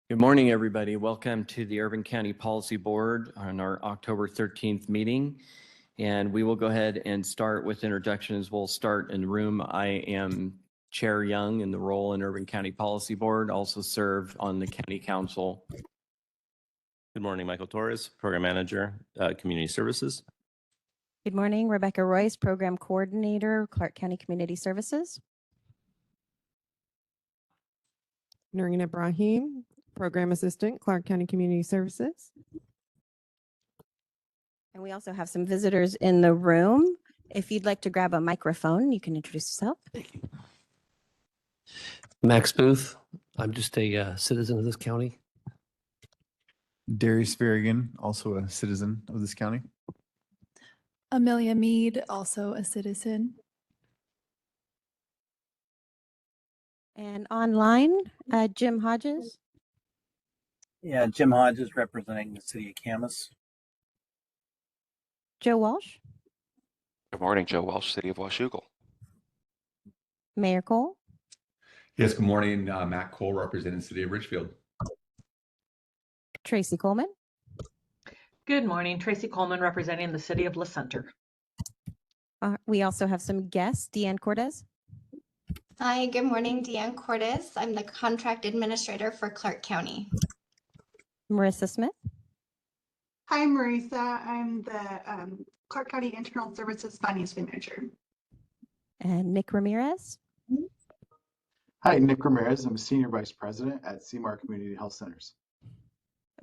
Good morning, everybody. Welcome to the Urban County Policy Board on our October 13th meeting. And we will go ahead and start with introductions. We'll start in the room. I am Chair Young in the role in Urban County Policy Board, also serve on the County Council. Good morning, Michael Torres, Program Manager, Community Services. Good morning, Rebecca Royce, Program Coordinator, Clark County Community Services. Noreen Ibrahim, Program Assistant, Clark County Community Services. And we also have some visitors in the room. If you'd like to grab a microphone, you can introduce yourself. Thank you. Max Booth. I'm just a citizen of this county. Darius Varigan, also a citizen of this county. Amelia Mead, also a citizen. And online, Jim Hodges. Yeah, Jim Hodges representing the city of Camas. Joe Walsh. Good morning, Joe Walsh, City of Washougal. Mayor Cole. Yes, good morning. Matt Cole representing the City of Richfield. Tracy Coleman. Good morning, Tracy Coleman representing the City of La Center. We also have some guests. Deanne Cortez. Hi, good morning, Deanne Cortez. I'm the Contract Administrator for Clark County. Marissa Smith. Hi, Marisa. I'm the Clark County Internal Services Finance Manager. And Nick Ramirez. Hi, Nick Ramirez. I'm Senior Vice President at Seymour Community Health Centers.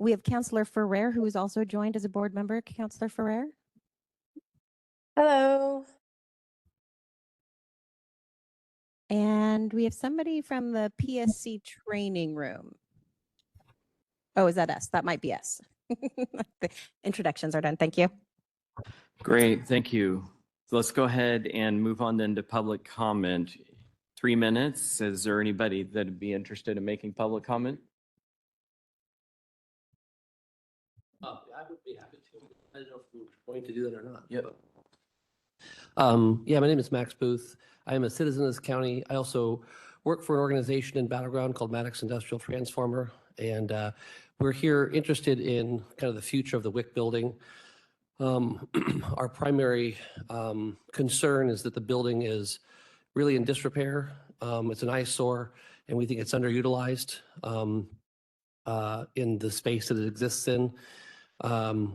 We have Councillor Ferrer, who is also joined as a board member. Councillor Ferrer. Hello. And we have somebody from the PSC training room. Oh, is that us? That might be us. The introductions are done. Thank you. Great, thank you. So let's go ahead and move on then to public comment. 3 minutes. Is there anybody that would be interested in making public comment? I would be happy to. I don't know if we're going to do that or not. Yep. Yeah, my name is Max Booth. I am a citizen of this county. I also work for an organization in Battleground called Maddox Industrial Transformer. And we're here interested in kind of the future of the WIC building. Our primary concern is that the building is really in disrepair. It's an eyesore, and we think it's underutilized in the space that it exists in.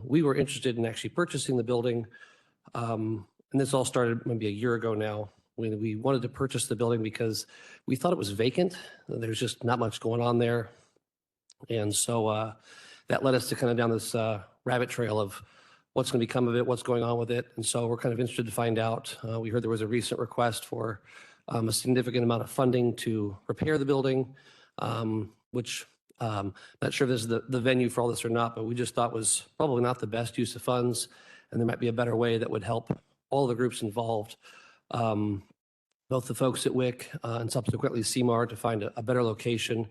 We were interested in actually purchasing the building, and this all started maybe a year ago now. We wanted to purchase the building because we thought it was vacant. There's just not much going on there. And so that led us to kind of down this rabbit trail of what's going to become of it, what's going on with it. And so we're kind of interested to find out. We heard there was a recent request for a significant amount of funding to repair the building, which not sure if this is the venue for all this or not, but we just thought was probably not the best use of funds. And there might be a better way that would help all the groups involved, both the folks at WIC and subsequently CMAR, to find a better location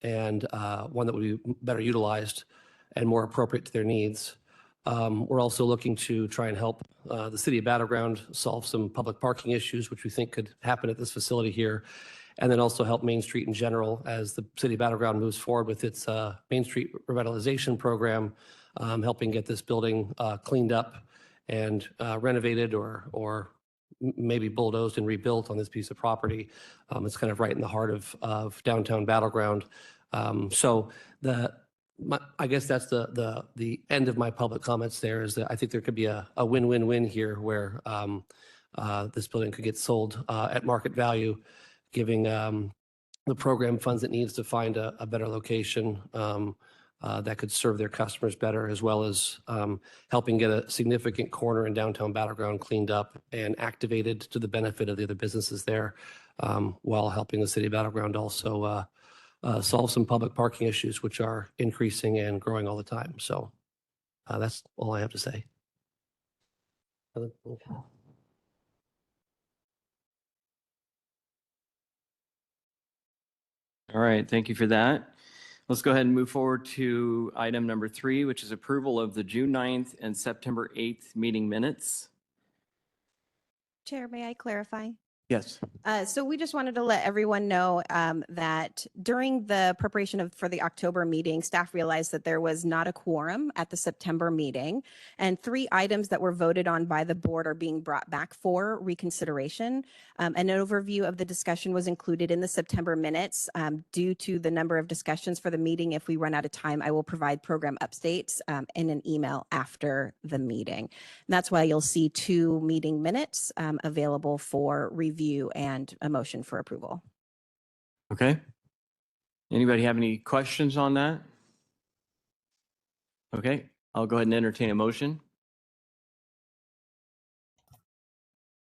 and one that would be better utilized and more appropriate to their needs. We're also looking to try and help the city of Battleground solve some public parking issues, which we think could happen at this facility here, and then also help Main Street in general as the city of Battleground moves forward with its Main Street revitalization program, helping get this building cleaned up and renovated or maybe bulldozed and rebuilt on this piece of property. It's kind of right in the heart of downtown Battleground. So I guess that's the end of my public comments there, is that I think there could be a win-win-win here where this building could get sold at market value, giving the program funds it needs to find a better location that could serve their customers better, as well as helping get a significant corner in downtown Battleground cleaned up and activated to the benefit of the other businesses there, while helping the city of Battleground also solve some public parking issues, which are increasing and growing all the time. So that's all I have to say. All right, thank you for that. Let's go ahead and move forward to item number 3, which is approval of the June 9th and September 8th meeting minutes. Chair, may I clarify? Yes. So we just wanted to let everyone know that during the preparation for the October meeting, staff realized that there was not a quorum at the September meeting, and 3 items that were voted on by the board are being brought back for reconsideration. An overview of the discussion was included in the September minutes. Due to the number of discussions for the meeting, if we run out of time, I will provide program updates in an email after the meeting. And that's why you'll see 2 meeting minutes available for review and a motion for approval. Okay. Anybody have any questions on that? Okay, I'll go ahead and entertain a motion.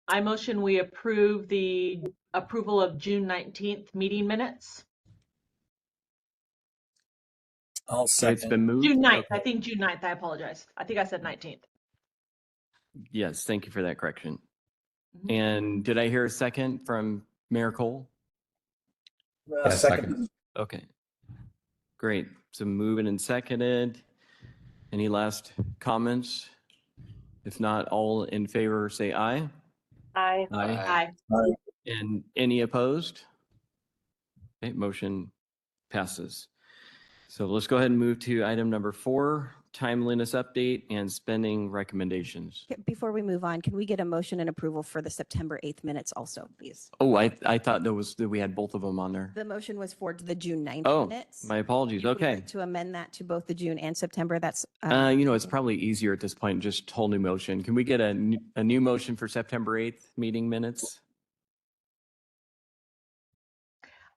I motion we approve the approval of June 19th meeting minutes. I'll It's second. been moved. June 9th. Okay. I think June 9th. I apologize. I think I said 19th. Yes, thank you for that correction. Mhm. And did I hear a second from Mayor Cole? Yes, second. Okay, great. So moving and seconded. Any last comments? If not, all in favor, say aye. Aye. Aye. Aye. And any opposed? Okay, motion passes. So let's go ahead and move to item number 4, timeliness update and spending recommendations. Okay, before we move on, can we get a motion and approval for the September 8th minutes also, please? Oh, I thought that we had both of them on there. The motion was for the June 9th Oh, minutes. my apologies. If we'd Okay. like to amend that to both the June and September, that's. It's probably easier at this point, just whole new motion. Can we get a new motion for September 8th meeting minutes?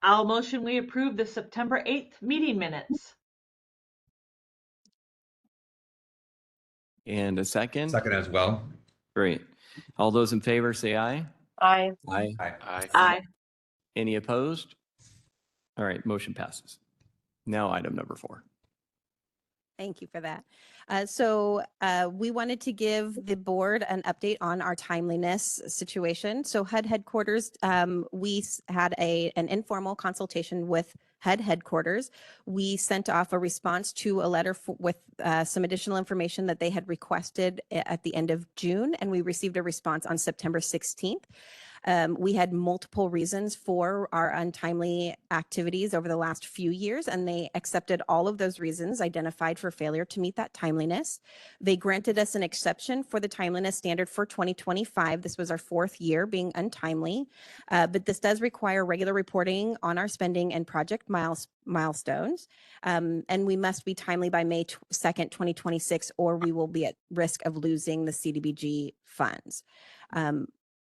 I'll motion we approve the September 8th meeting minutes. And a second? Second as well. Great. All those in favor, say aye. Aye. Aye. Aye. Aye. Any opposed? All right, motion passes. Now item number 4. Thank you for that. So we wanted to give the board an update on our timeliness situation. So HUD headquarters, we had an informal consultation with HUD headquarters. We sent off a response to a letter with some additional information that they had requested at the end of June, and we received a response on September 16th. We had multiple reasons for our untimely activities over the last few years, and they accepted all of those reasons identified for failure to meet that timeliness. They granted us an exception for the timeliness standard for 2025. This was our 4th year being untimely, but this does require regular reporting on our spending and project milestones, and we must be timely by May 2nd, 2026, or we will be at risk of losing the CDBG funds.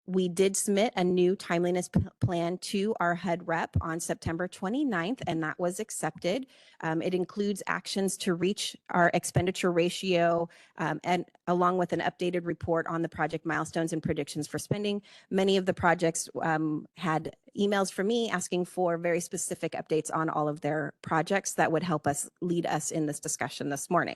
We did submit a new timeliness plan to our HUD rep on September 29th, and that was accepted. It includes actions to reach our expenditure ratio and along with an updated report on the project milestones and predictions for spending. Many of the projects had emails from me asking for very specific updates on all of their projects that would help us lead us in this discussion this morning.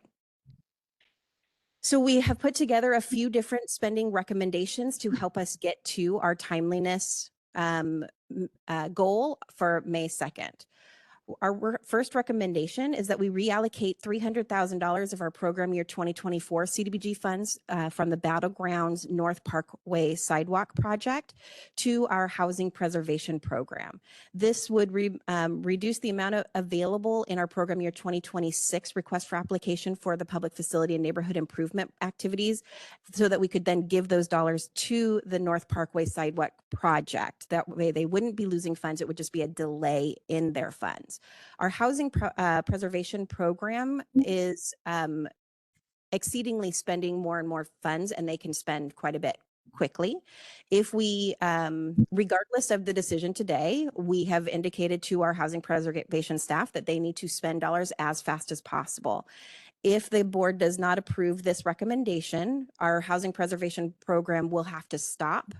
So we have put together a few different spending recommendations to help us get to our timeliness goal for May 2nd. Our first recommendation is that we reallocate $300,000 of our program year 2024 CDBG funds from the Battlegrounds North Parkway Sidewalk Project to our housing preservation program. This would reduce the amount available in our program year 2026 request for application for the public facility and neighborhood improvement activities so that we could then give those dollars to the North Parkway Sidewalk Project. That way they wouldn't be losing funds. It would just be a delay in their funds. Our housing preservation program is exceedingly spending more and more funds, and they can spend quite a bit quickly. If we, regardless of the decision today, we have indicated to our housing preservation staff that they need to spend dollars as fast as possible. If the board does not approve this recommendation, our housing preservation program will have to stop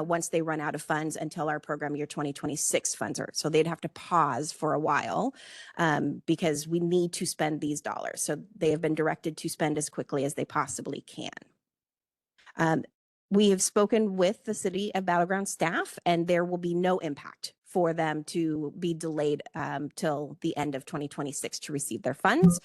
once they run out of funds until our program year 2026 funds are. So they'd have to pause for a while because we need to spend these dollars. So they have been directed to spend as quickly as they possibly can. We have spoken with the City of Battleground staff, and there will be no impact for them to be delayed till the end of 2026 to receive their funds.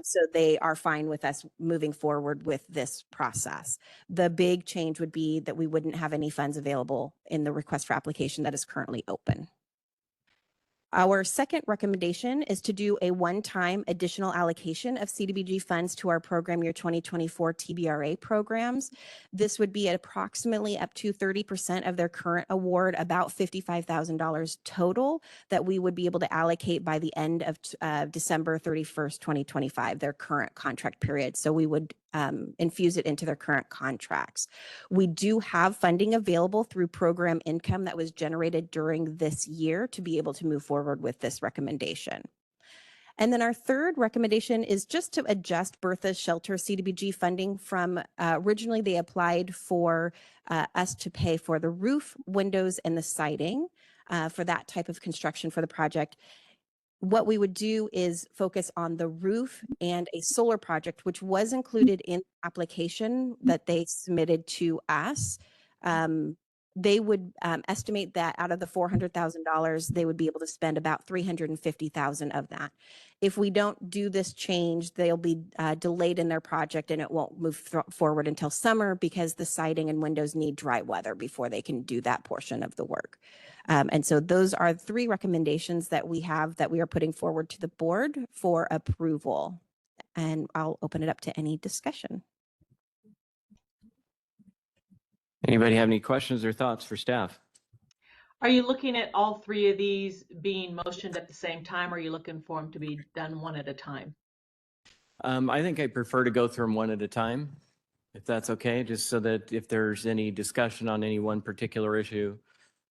So they are fine with us moving forward with this process. The big change would be that we wouldn't have any funds available in the request for application that is currently open. Our second recommendation is to do a one-time additional allocation of CDBG funds to our program year 2024 TBRA programs. This would be at approximately up to 30% of their current award, about $55,000 total, that we would be able to allocate by the end of December 31st, 2025, their current contract period. So we would infuse it into their current contracts. We do have funding available through program income that was generated during this year to be able to move forward with this recommendation. And then our third recommendation is just to adjust Bertha's shelter CDBG funding from originally they applied for us to pay for the roof, windows, and the siding for that type of construction for the project. What we would do is focus on the roof and a solar project, which was included in the application that they submitted to us. They would estimate that out of the $400,000, they would be able to spend about $350,000 of that. If we don't do this change, they'll be delayed in their project and it won't move forward until summer because the siding and windows need dry weather before they can do that portion of the work. And so those are three recommendations that we have that we are putting forward to the board for approval. And I'll open it up to any discussion. Anybody have any questions or thoughts for staff? Are you looking at all three of these being motioned at the same time, or are you looking for them to be done one at a time? I think I prefer to go through them one at a time, if that's okay, just so that if there's any discussion on any one particular issue,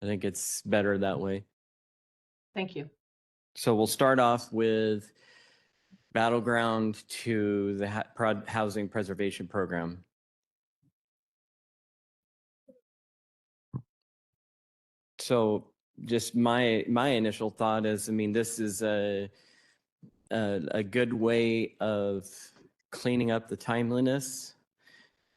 I think it's better that way. Thank you. So we'll start off with Battleground to the Housing Preservation Program. So just my initial thought is, I mean, this is a good way of cleaning up the timeliness,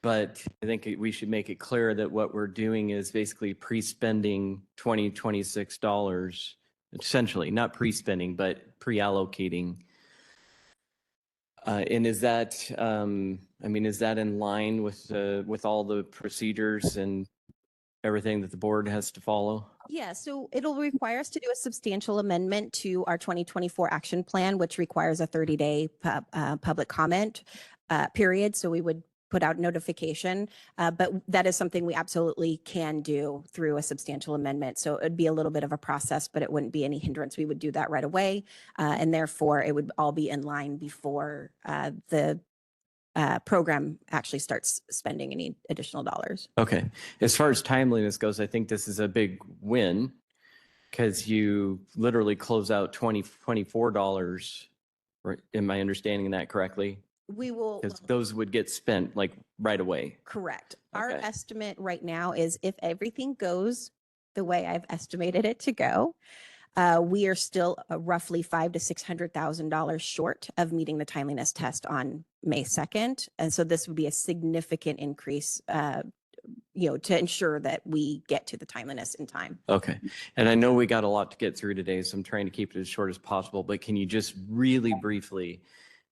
but I think we should make it clear that what we're doing is basically pre-spending $2026, essentially, not pre-spending, but pre-allocating. And is that, I mean, is that in line with all the procedures and everything that the board has to follow? Yeah, so it'll require us to do a substantial amendment to our 2024 action plan, which requires a 30-day public comment period. So we would put out notification, but that is something we absolutely can do through a substantial amendment. So it'd be a little bit of a process, but it wouldn't be any hindrance. We would do that right away. And therefore it would all be in line before the program actually starts spending any additional dollars. Okay. As far as timeliness goes, I think this is a big win because you literally close out $24. Right? Am I understanding that correctly? We will. Because those would get spent like right away. Correct. Our Okay. estimate right now is if everything goes the way I've estimated it to go, we are still roughly $500,000 to $600,000 short of meeting the timeliness test on May 2nd. And so this would be a significant increase, to ensure that we get to the timeliness in time. Okay. And I know we got a lot to get through today, so I'm trying to keep it as short as possible, but can you just really briefly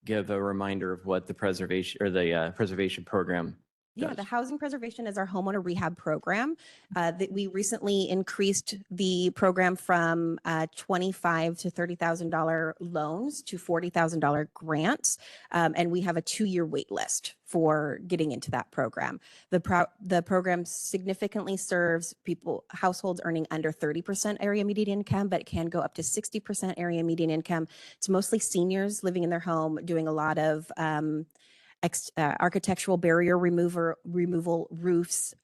give a reminder of what the preservation or the preservation program Yeah, does? the housing preservation is our homeowner rehab program that we recently increased the program from $25,000 to $30,000 loans to $40,000 grants. And we have a 2-year wait list for getting into that program. The program significantly serves households earning under 30% area median income, but it can go up to 60% area median income. It's mostly seniors living in their home, doing a lot of architectural barrier removal, roofs,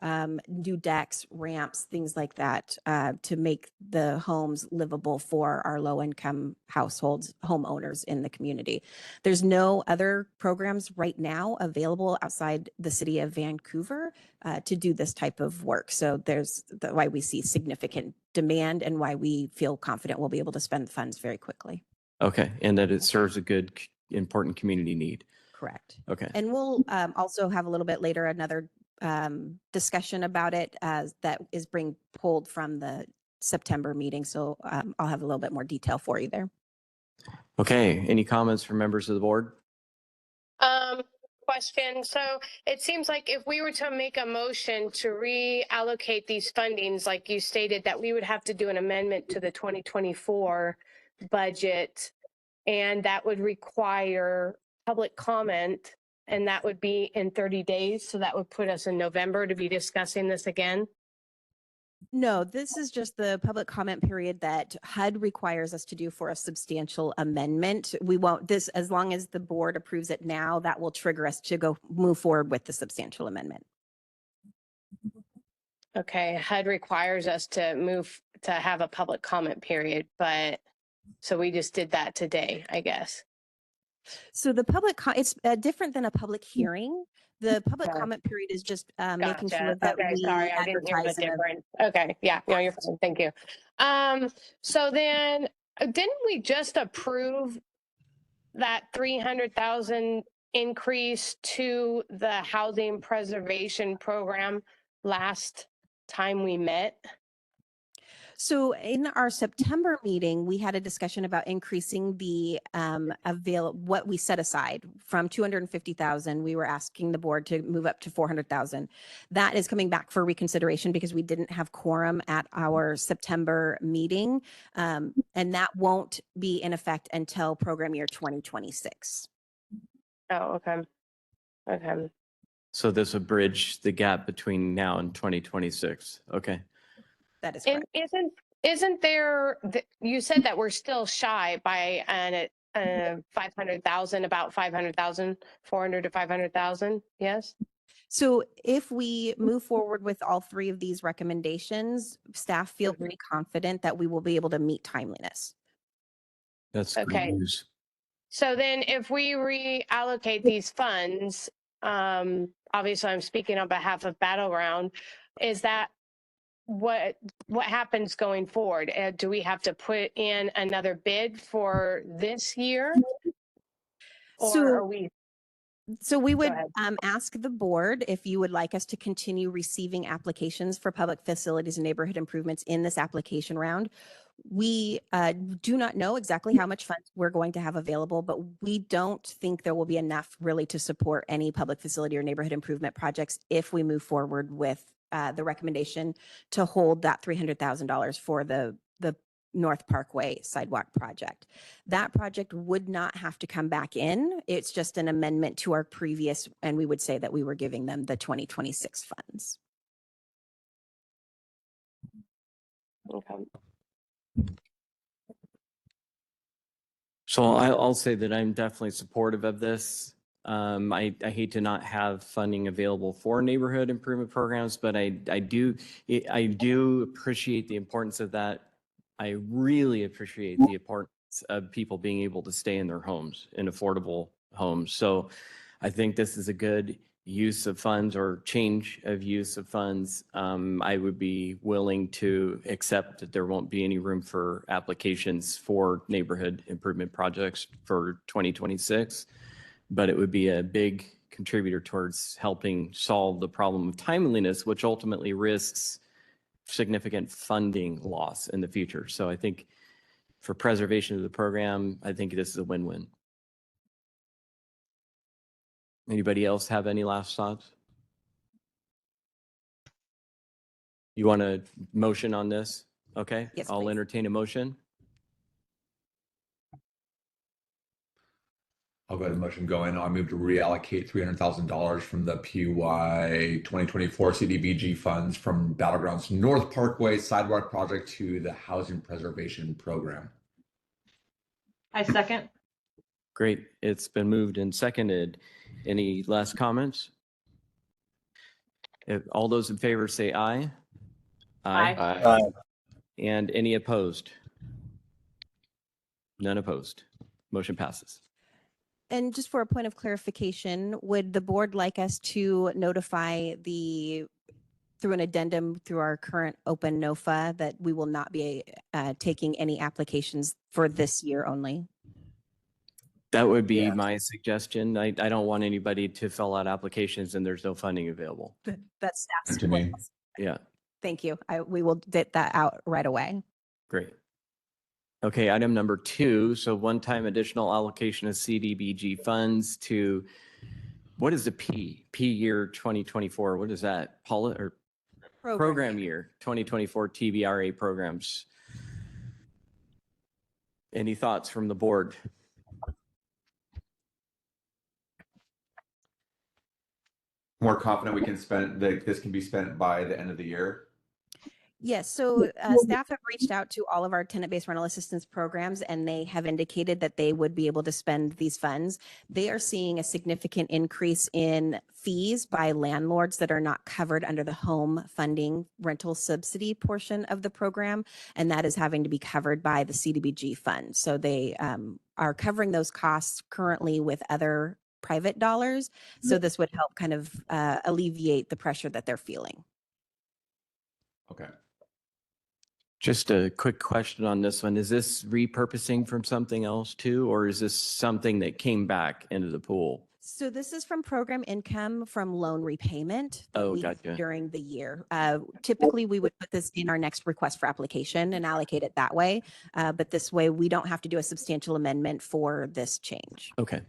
new decks, ramps, things like that, to make the homes livable for our low-income households, homeowners in the community. There's no other programs right now available outside the city of Vancouver to do this type of work. So there's why we see significant demand and why we feel confident we'll be able to spend the funds very quickly. Okay. And that it serves a good, important community need. Correct. Okay. And we'll also have a little bit later another discussion about it that is being pulled from the September meeting. So I'll have a little bit more detail for you there. Okay, any comments from members of the board? Question. So it seems like if we were to make a motion to reallocate these fundings, like you stated, that we would have to do an amendment to the 2024 budget, and that would require public comment, and that would be in 30 days. So that would put us in November to be discussing this again. No, this is just the public comment period that HUD requires us to do for a substantial amendment. We won't, this, as long as the board approves it now, that will trigger us to move forward with the substantial amendment. Okay, HUD requires us to move to have a public comment period, but so we just did that today, I guess. So the it's different than a public hearing. The public comment period is just making sure that okay, we sorry, I didn't hear the advertise. difference. Okay, yeah, no, you're fine. Thank you. So then, didn't we just approve that 300,000 increase to the housing preservation program last time we met? So in our September meeting, we had a discussion about increasing the what we set aside from 250,000. We were asking the board to move up to 400,000. That is coming back for reconsideration because we didn't have quorum at our September meeting, and that won't be in effect until program year 2026. Oh, okay. Okay. So this would bridge the gap between now and 2026. Okay. That is correct. And isn't there, you said that we're still shy by 500,000, about 500,000, 400 to 500,000, yes? So if we move forward with all three of these recommendations, staff feel pretty confident that we will be able to meet timeliness. That's Okay. good news. So then if we reallocate these funds, obviously I'm speaking on behalf of Battleground, is that what happens going forward? Do we have to put in another bid for this year? Or are we? So we would ahead. ask the board if you would like us to continue receiving applications for public facilities and neighborhood improvements in this application round. We do not know exactly how much funds we're going to have available, but we don't think there will be enough really to support any public facility or neighborhood improvement projects if we move forward with the recommendation to hold that $300,000 for the North Parkway sidewalk project. That project would not have to come back in. It's just an amendment to our previous, and we would say that we were giving them the 2026 funds. Okay. So I'll say that I'm definitely supportive of this. I hate to not have funding available for neighborhood improvement programs, but I do appreciate the importance of that. I really appreciate the importance of people being able to stay in their homes, in affordable homes. So I think this is a good use of funds or change of use of funds. I would be willing to accept that there won't be any room for applications for neighborhood improvement projects for 2026, but it would be a big contributor towards helping solve the problem of timeliness, which ultimately risks significant funding loss in the future. So I think for preservation of the program, I think this is a win-win. Anybody else have any last thoughts? You want a motion on this? Okay. Yes, I'll please. entertain a motion. I'll go ahead and motion going. I move to reallocate $300,000 from the PY 2024 CDBG funds from Battlegrounds North Parkway sidewalk project to the Housing Preservation Program. I second. Great. It's been moved and seconded. Any last comments? If all those in favor say aye. Aye. Aye. And any opposed? None opposed. Motion passes. And just for a point of clarification, would the board like us to notify through an addendum through our current open NOFA that we will not be taking any applications for this year only? That would be my suggestion. I don't want anybody to fill out applications and there's no funding available. That's staff's To me. point. Yeah. Thank you. We will get that out right away. Great. Okay, item number 2. So one-time additional allocation of CDBG funds to, what is the P year 2024? What is that? Paula, or program year 2024 TBRA programs. Any thoughts from the board? More confident we can spend, that this can be spent by the end of the year? Yes, so staff have reached out to all of our tenant-based rental assistance programs, and they have indicated that they would be able to spend these funds. They are seeing a significant increase in fees by landlords that are not covered under the home funding rental subsidy portion of the program, and that is having to be covered by the CDBG fund. So they are covering those costs currently with other private dollars. So this would help kind of alleviate the pressure that they're feeling. Okay. Just a quick question on this one. Is this repurposing from something else too, or is this something that came back into the pool? So this is from program income from loan repayment that we gotcha. during the year. Typically, we would put this in our next request for application and allocate it that way. But this way, we don't have to do a substantial amendment for this change. Okay.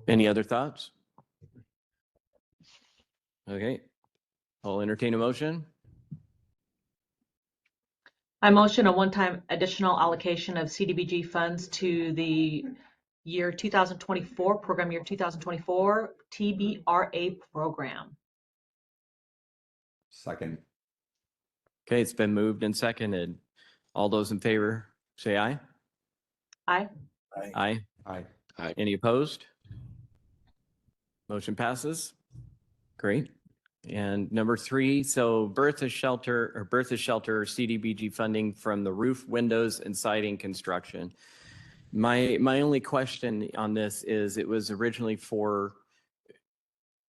Any other thoughts? Okay. I'll entertain a motion. I motion a one-time additional allocation of CDBG funds to the year 2024, program year 2024 TBRA program. Second. Okay, it's been moved and seconded. All those in favor, say aye. Aye. Aye. Aye. Aye. Any opposed? Motion passes. Great. And number 3, so Bertha Shelter CDBG funding from the roof, windows, and siding construction. My only question on this is it was originally for,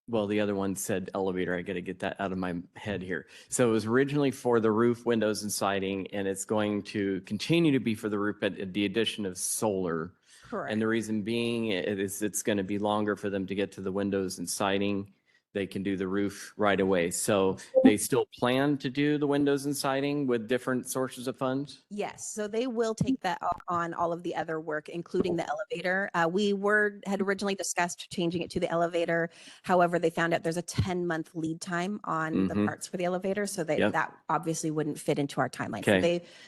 well, the other one said elevator. I got to get that out of my head here. So it was originally for the roof, windows, and siding, and it's going to continue to be for the roof, but the addition of solar. Correct. And the reason being is it's going to be longer for them to get to the windows and siding. They can do the roof right away. So they still plan to do the windows and siding with different sources of funds? Yes, so they will take that on all of the other work, including the elevator. We had originally discussed changing it to the elevator. However, they found out there's a 10-month lead time on the parts for the elevator, so that obviously wouldn't fit into our timeline. So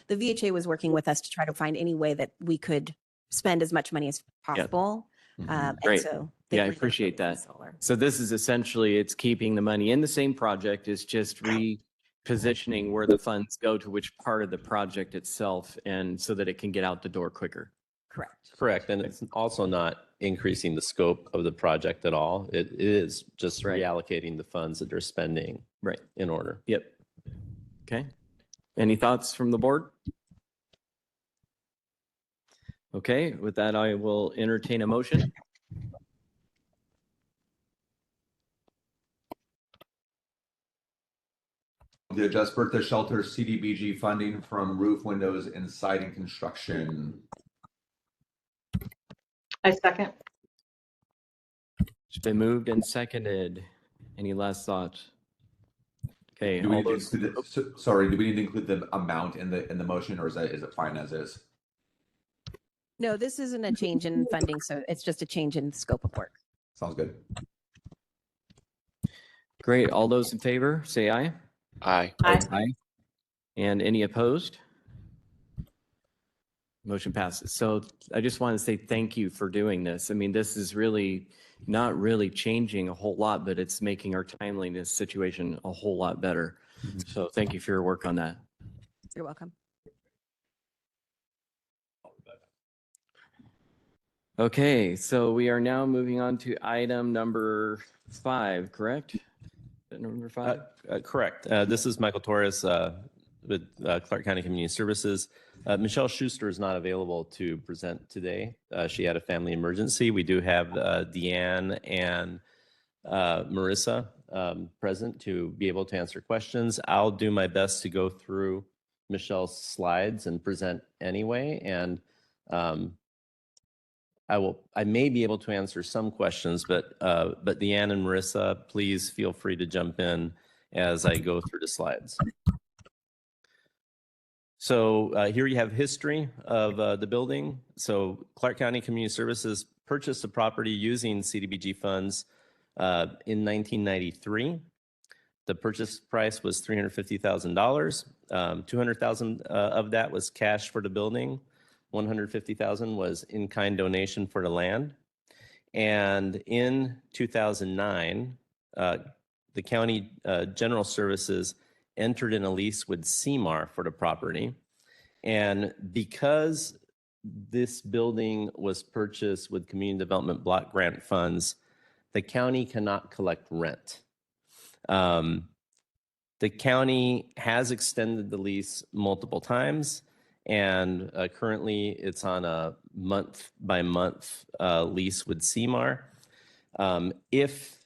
the VHA was working with us to try to find any way that we could spend as much money as possible. Great. So I appreciate that. So this is essentially, it's keeping the money in the same project, it's just repositioning where the funds go to which part of the project itself, and so that it can get out the door quicker. Correct. And it's also not increasing the scope of the project at all. It is just reallocating the funds that they're spending in order. Yep. Okay. Any thoughts from the board? Okay, with that, I will entertain a motion. The adjust Bertha Shelter CDBG funding from roof, windows, and siding construction. I second. It's been moved and seconded. Any last thoughts? Okay. Do we need to include sorry, do we need to include the amount in the motion, or is it fine as is? No, this isn't a change in funding, so it's just a change in scope of work. Sounds good. Great. All those in favor, say aye. Aye. Aye. And any opposed? Motion passes. So I just want to say thank you for doing this. I mean, this is really not really changing a whole lot, but it's making our timeliness situation a whole lot better. So thank you for your work on that. You're welcome. Okay, so we are now moving on to item number 5, correct? Is that number 5? Correct. This is Michael Torres with Clark County Community Services. Michelle Schuster is not available to present today. She had a family emergency. We do have Deanne and Marissa present to be able to answer questions. I'll do my best to go through Michelle's slides and present anyway. And I may be able to answer some questions, but Deanne and Marissa, please feel free to jump in as I go through the slides. So here you have history of the building. So Clark County Community Services purchased the property using CDBG funds in 1993. The purchase price was $350,000. $200,000 of that was cash for the building. $150,000 was in-kind donation for the land. And in 2009, the county general services entered in a lease with CMAR for the property. And because this building was purchased with community development block grant funds, the county cannot collect rent. The county has extended the lease multiple times, and currently it's on a month-by-month lease with CMAR. If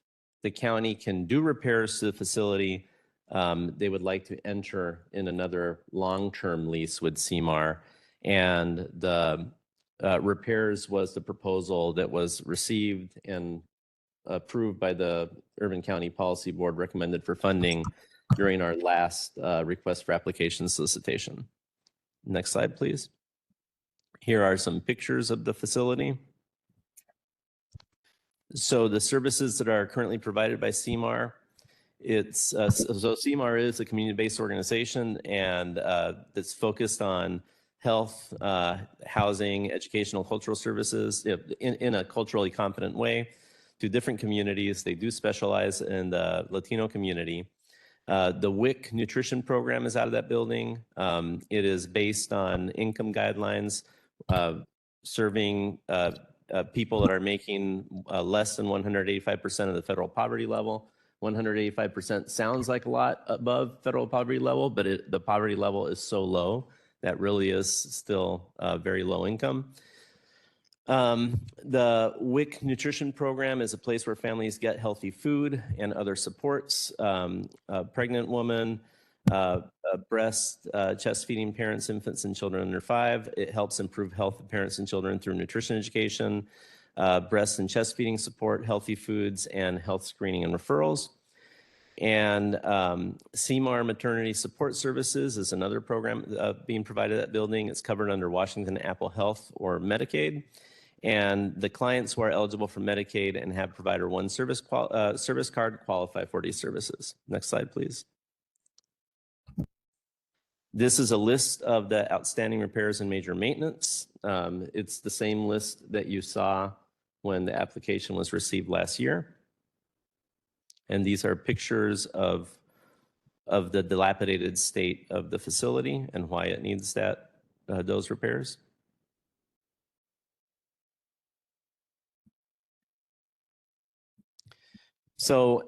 the county can do repairs to the facility, they would like to enter in another long-term lease with CMAR, and the repairs was the proposal that was received and approved by the Urban County Policy Board, recommended for funding during our last request for application solicitation. Next slide, please. Here are some pictures of the facility. So the services that are currently provided by CMAR, so CMAR is a community-based organization, and that's focused on health, housing, educational, cultural services in a culturally competent way to different communities. They do specialize in the Latino community. The WIC nutrition program is out of that building. It is based on income guidelines, serving people that are making less than 185% of the federal poverty level. 185% sounds like a lot above federal poverty level, but the poverty level is so low that really is still very low income. The WIC nutrition program is a place where families get healthy food and other supports. A pregnant woman, breast, chest feeding parents, infants, and children under 5. It helps improve health of parents and children through nutrition education, breast and chest feeding support, healthy foods, and health screening and referrals. And CMAR Maternity Support Services is another program being provided at that building. It's covered under Washington Apple Health or Medicaid. And the clients who are eligible for Medicaid and have provider one service card qualify for these services. Next slide, please. This is a list of the outstanding repairs and major maintenance. It's the same list that you saw when the application was received last year. And these are pictures of the dilapidated state of the facility and why it needs those repairs. So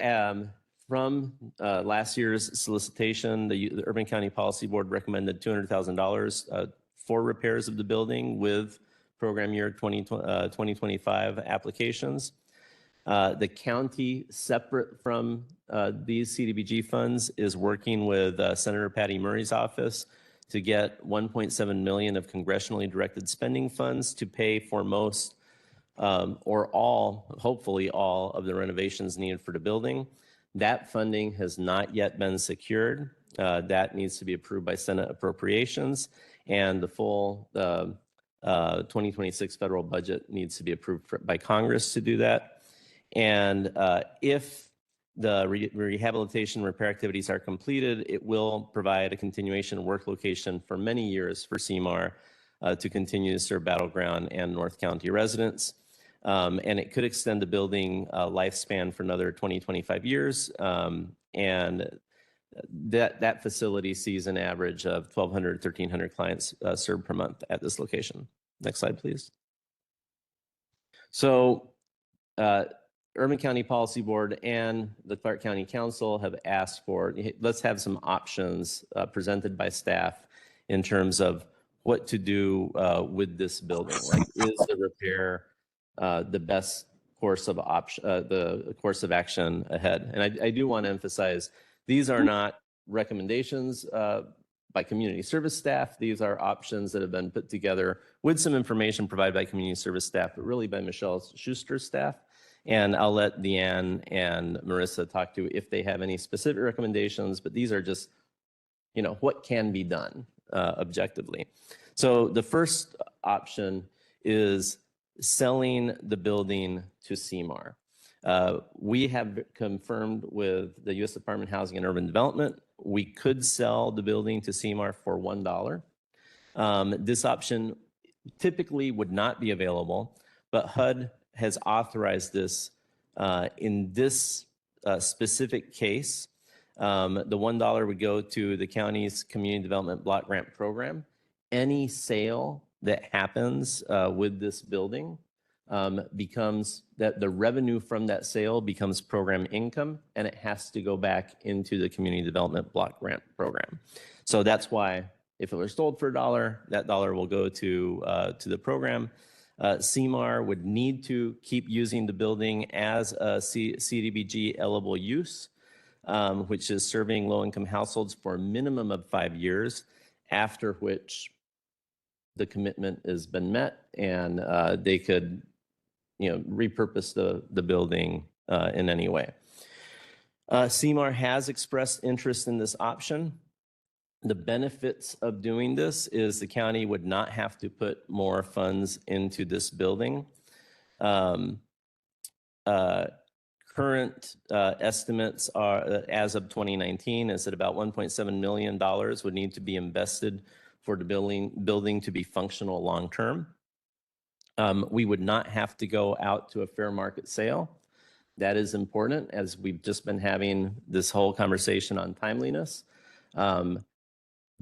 from last year's solicitation, the Urban County Policy Board recommended $200,000 for repairs of the building with program year 2025 applications. The county, separate from these CDBG funds, is working with Senator Patty Murray's office to get $1.7 million of congressionally directed spending funds to pay for most or all, hopefully all, of the renovations needed for the building. That funding has not yet been secured. That needs to be approved by Senate Appropriations, and the full 2026 federal budget needs to be approved by Congress to do that. And if the rehabilitation repair activities are completed, it will provide a continuation work location for many years for CMAR to continue to serve Battleground and North County residents. And it could extend the building lifespan for another 20-25 years. And that facility sees an average of 1,200, 1,300 clients served per month at this location. Next slide, please. So Urban County Policy Board and the Clark County Council have asked for, let's have some options presented by staff in terms of what to do with this building. Like, is the repair the best course of action ahead? And I do want to emphasize, these are not recommendations by community service staff. These are options that have been put together with some information provided by community service staff, but really by Michelle Schuster's staff. And I'll let Deanne and Marissa talk to if they have any specific recommendations, but these are just, you know, what can be done objectively. So the first option is selling the building to CMAR. We have confirmed with the U.S. Department of Housing and Urban Development, we could sell the building to CMAR for $1. This option typically would not be available, but HUD has authorized this in this specific case. The $1 would go to the county's Community Development Block Grant Program. Any sale that happens with this building becomes that the revenue from that sale becomes program income, and it has to go back into the Community Development Block Grant Program. So that's why if it was sold for $1, that dollar will go to the program. CMAR would need to keep using the building as a CDBG eligible use, which is serving low-income households for a minimum of 5 years, after which the commitment has been met, and they could, you know, repurpose the building in any way. CMAR has expressed interest in this option. The benefits of doing this is the county would not have to put more funds into this building. Current estimates are, as of 2019, is that about $1.7 million would need to be invested for the building to be functional long-term. We would not have to go out to a fair market sale. That is important, as we've just been having this whole conversation on timeliness.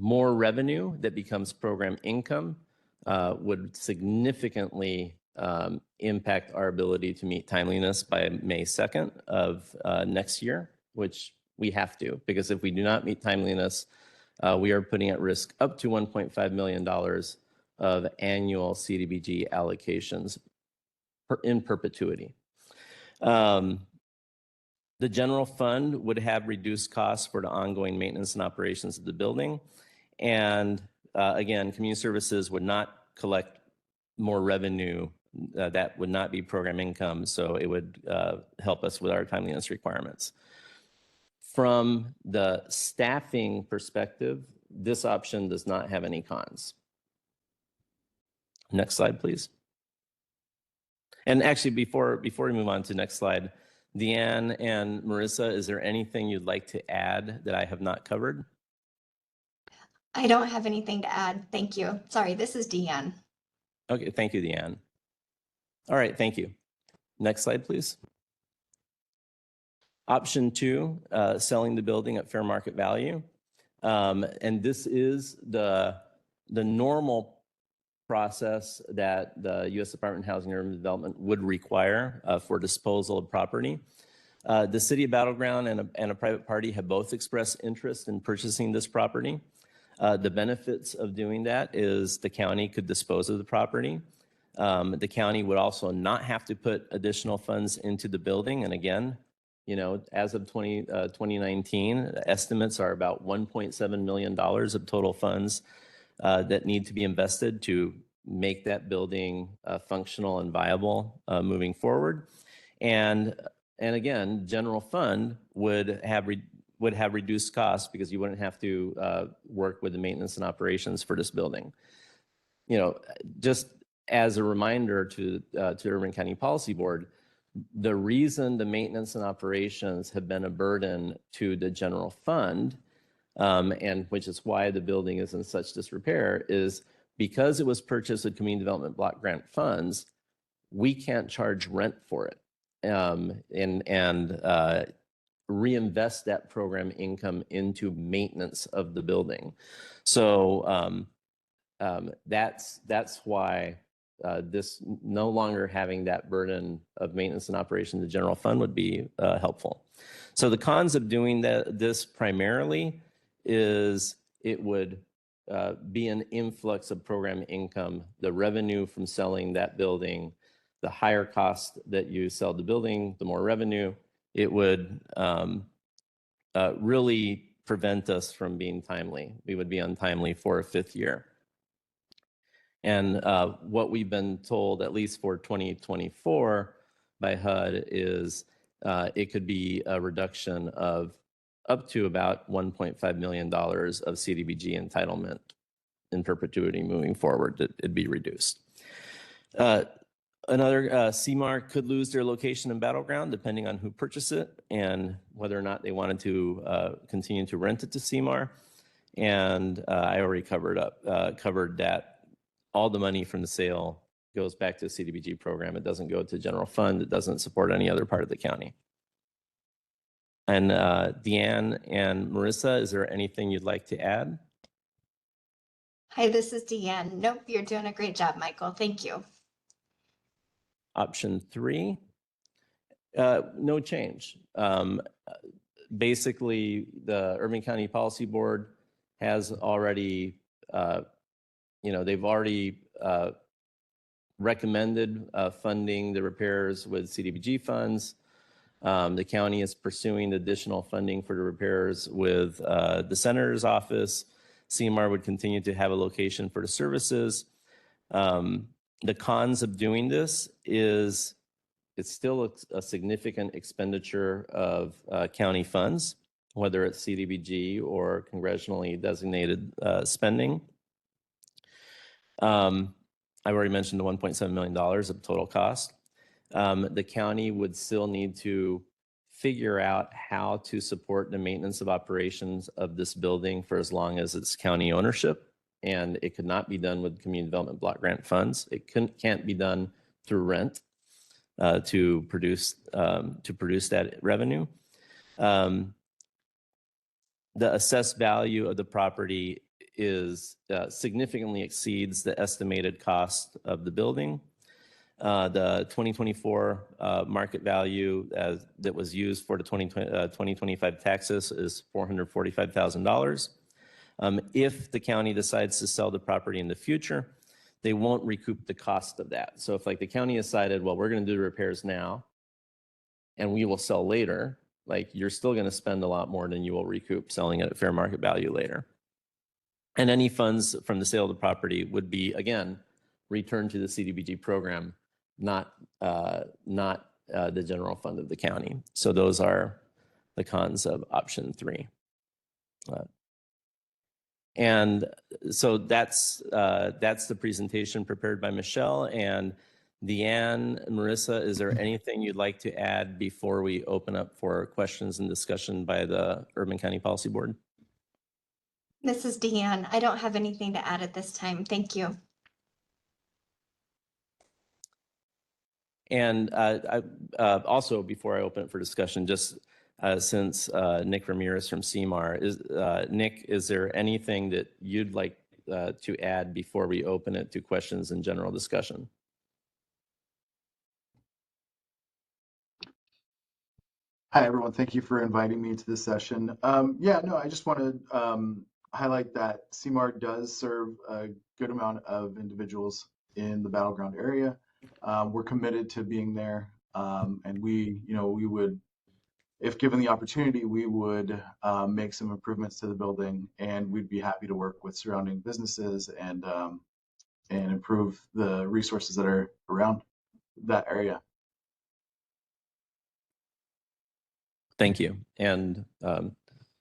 More revenue that becomes program income would significantly impact our ability to meet timeliness by May 2nd of next year, which we have to, because if we do not meet timeliness, we are putting at risk up to $1.5 million of annual CDBG allocations in perpetuity. The general fund would have reduced costs for the ongoing maintenance and operations of the building. And again, community services would not collect more revenue. That would not be program income, so it would help us with our timeliness requirements. From the staffing perspective, this option does not have any cons. Next slide, please. And actually, before we move on to the next slide, Deanne and Marissa, is there anything you'd like to add that I have not covered? I don't have anything to add. Thank you. Sorry, this is Deanne. Okay, thank you, Deanne. All right, thank you. Next slide, please. Option 2, selling the building at fair market value. And this is the normal process that the U.S. Department of Housing and Urban Development would require for disposal of property. The city of Battleground and a private party have both expressed interest in purchasing this property. The benefits of doing that is the county could dispose of the property. The county would also not have to put additional funds into the building. And again, you know, as of 2019, estimates are about $1.7 million of total funds that need to be invested to make that building functional and viable moving forward. And again, general fund would have reduced costs because you wouldn't have to work with the maintenance and operations for this building. You know, just as a reminder to Urban County Policy Board, the reason the maintenance and operations have been a burden to the general fund, and which is why the building is in such disrepair, is because it was purchased with Community Development Block Grant funds, we can't charge rent for it and reinvest that program income into maintenance of the building. So that's why this no longer having that burden of maintenance and operation, the general fund would be helpful. So the cons of doing this primarily is it would be an influx of program income, the revenue from selling that building, the higher cost that you sell the building, the more revenue. It would really prevent us from being timely. We would be untimely for a 5th year. And what we've been told, at least for 2024 by HUD, is it could be a reduction of up to about $1.5 million of CDBG entitlement in perpetuity moving forward. It'd be reduced. Another CMAR could lose their location in Battleground depending on who purchased it and whether or not they wanted to continue to rent it to CMAR. And I already covered that all the money from the sale goes back to the CDBG program. It doesn't go to general fund. It doesn't support any other part of the county. And Deanne and Marissa, is there anything you'd like to add? Hi, this is Deanne. Nope, you're doing a great job, Michael. Thank you. Option 3, no change. Basically, the Urban County Policy Board has already, they've already recommended funding the repairs with CDBG funds. The county is pursuing additional funding for the repairs with the senator's office. CMAR would continue to have a location for the services. The cons of doing this is it's still a significant expenditure of county funds, whether it's CDBG or congressionally designated spending. I've already mentioned the $1.7 million of total cost. The county would still need to figure out how to support the maintenance of operations of this building for as long as it's county ownership. And it could not be done with community development block grant funds. It can't be done through rent to produce that revenue. The assessed value of the property is significantly exceeds the estimated cost of the building. The 2024 market value that was used for the 2025 taxes is $445,000. If the county decides to sell the property in the future, they won't recoup the cost of that. So if like the county decided, well, we're going to do the repairs now and we will sell later, like you're still going to spend a lot more than you will recoup selling it at fair market value later. And any funds from the sale of the property would be, again, returned to the CDBG program, not the general fund of the county. So those are the cons of option 3. And so that's the presentation prepared by Michelle. And Deanne, Marissa, is there anything you'd like to add before we open up for questions and discussion by the Urban County Policy Board? This is Deanne. I don't have anything to add at this time. Thank you. And also, before I open it for discussion, just since Nick Ramirez from CMAR, Nick, is there anything that you'd like to add before we open it to questions and general discussion? Hi, everyone. Thank you for inviting me to this session. I just want to highlight that CMAR does serve a good amount of individuals in the Battleground area. We're committed to being there, and we would, if given the opportunity, we would make some improvements to the building, and we'd be happy to work with surrounding businesses and improve the resources that are around that area. Thank you. And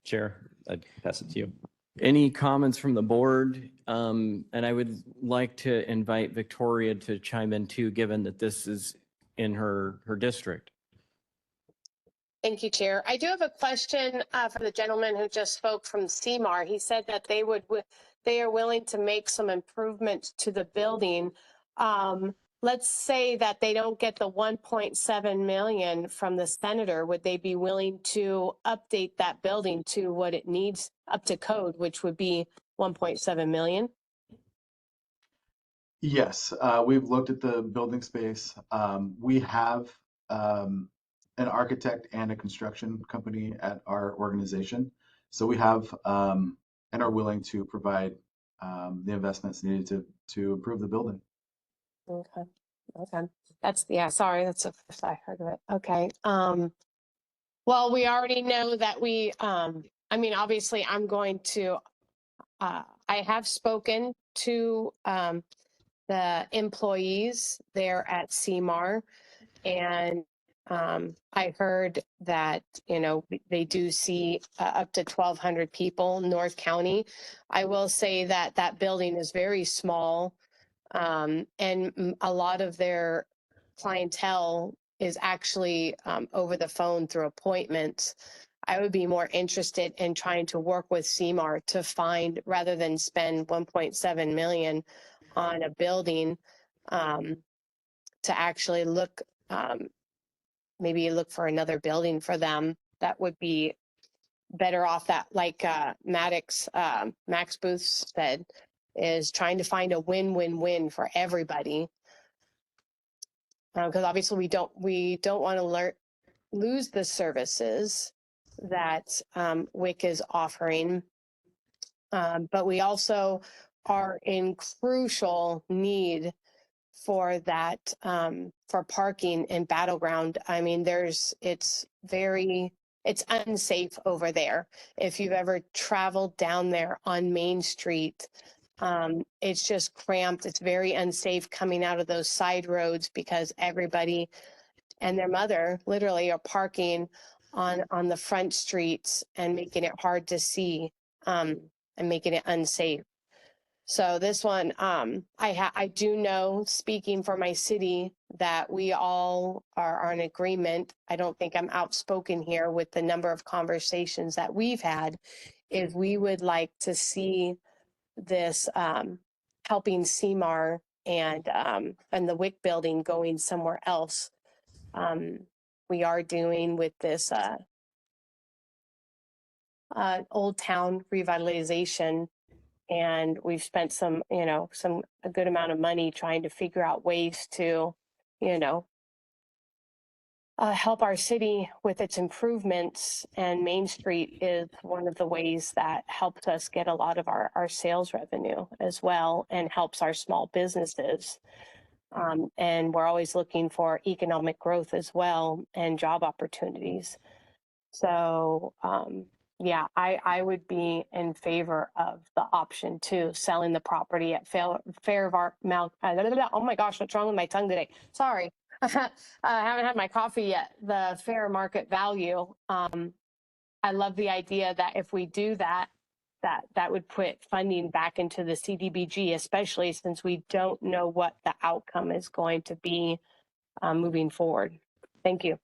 Chair, I'd pass it to you. Any comments from the board? And I would like to invite Victoria to chime in too, given that this is in her district. Thank you, Chair. I do have a question for the gentleman who just spoke from CMAR. He said that they are willing to make some improvements to the building. Let's say that they don't get the 1.7 million from the senator. Would they be willing to update that building to what it needs up to code, which would be 1.7 million? Yes, we've looked at the building space. We have an architect and a construction company at our organization. So we have and are willing to provide the investments needed to improve the building. Okay. Sorry, that's the first I heard of it. Okay. Well, we already know that we I mean, obviously, I'm going to, I have spoken to the employees there at CMAR, and I heard that, you know, they do see up to 1,200 people, North County. I will say that that building is very small, and a lot of their clientele is actually over the phone through appointments. I would be more interested in trying to work with CMAR to find, rather than spend 1.7 million on a building, to actually look, maybe look for another building for them that would be better off, that like Max Booth said, is trying to find a win-win-win for everybody. Because obviously we don't want to lose the services that WIC is offering, but we also are in crucial need for that, for parking in Battleground. I mean, it's unsafe over there. If you've ever traveled down there on Main Street, it's just cramped. It's very unsafe coming out of those side roads because everybody and their mother literally are parking on the front streets and making it hard to see, and making it unsafe. So this one, I do know, speaking for my city, that we all are in agreement. I don't think I'm outspoken here with the number of conversations that we've had, is we would like to see this helping CMAR and the WIC building going somewhere else. We are doing with this Old Town revitalization, and we've spent a good amount of money trying to figure out ways to, help our city with its improvements. And Main Street is one of the ways that helps us get a lot of our sales revenue as well, and helps our small businesses. And we're always looking for economic growth as well and job opportunities. So, yeah, I would be in favor of the option two, selling the property at oh my gosh, what's wrong with my tongue today? Sorry. I haven't had my coffee yet. The fair market value. I love the idea that if we do that would put funding back into the CDBG, especially since we don't know what the outcome is going to be moving forward. Thank you.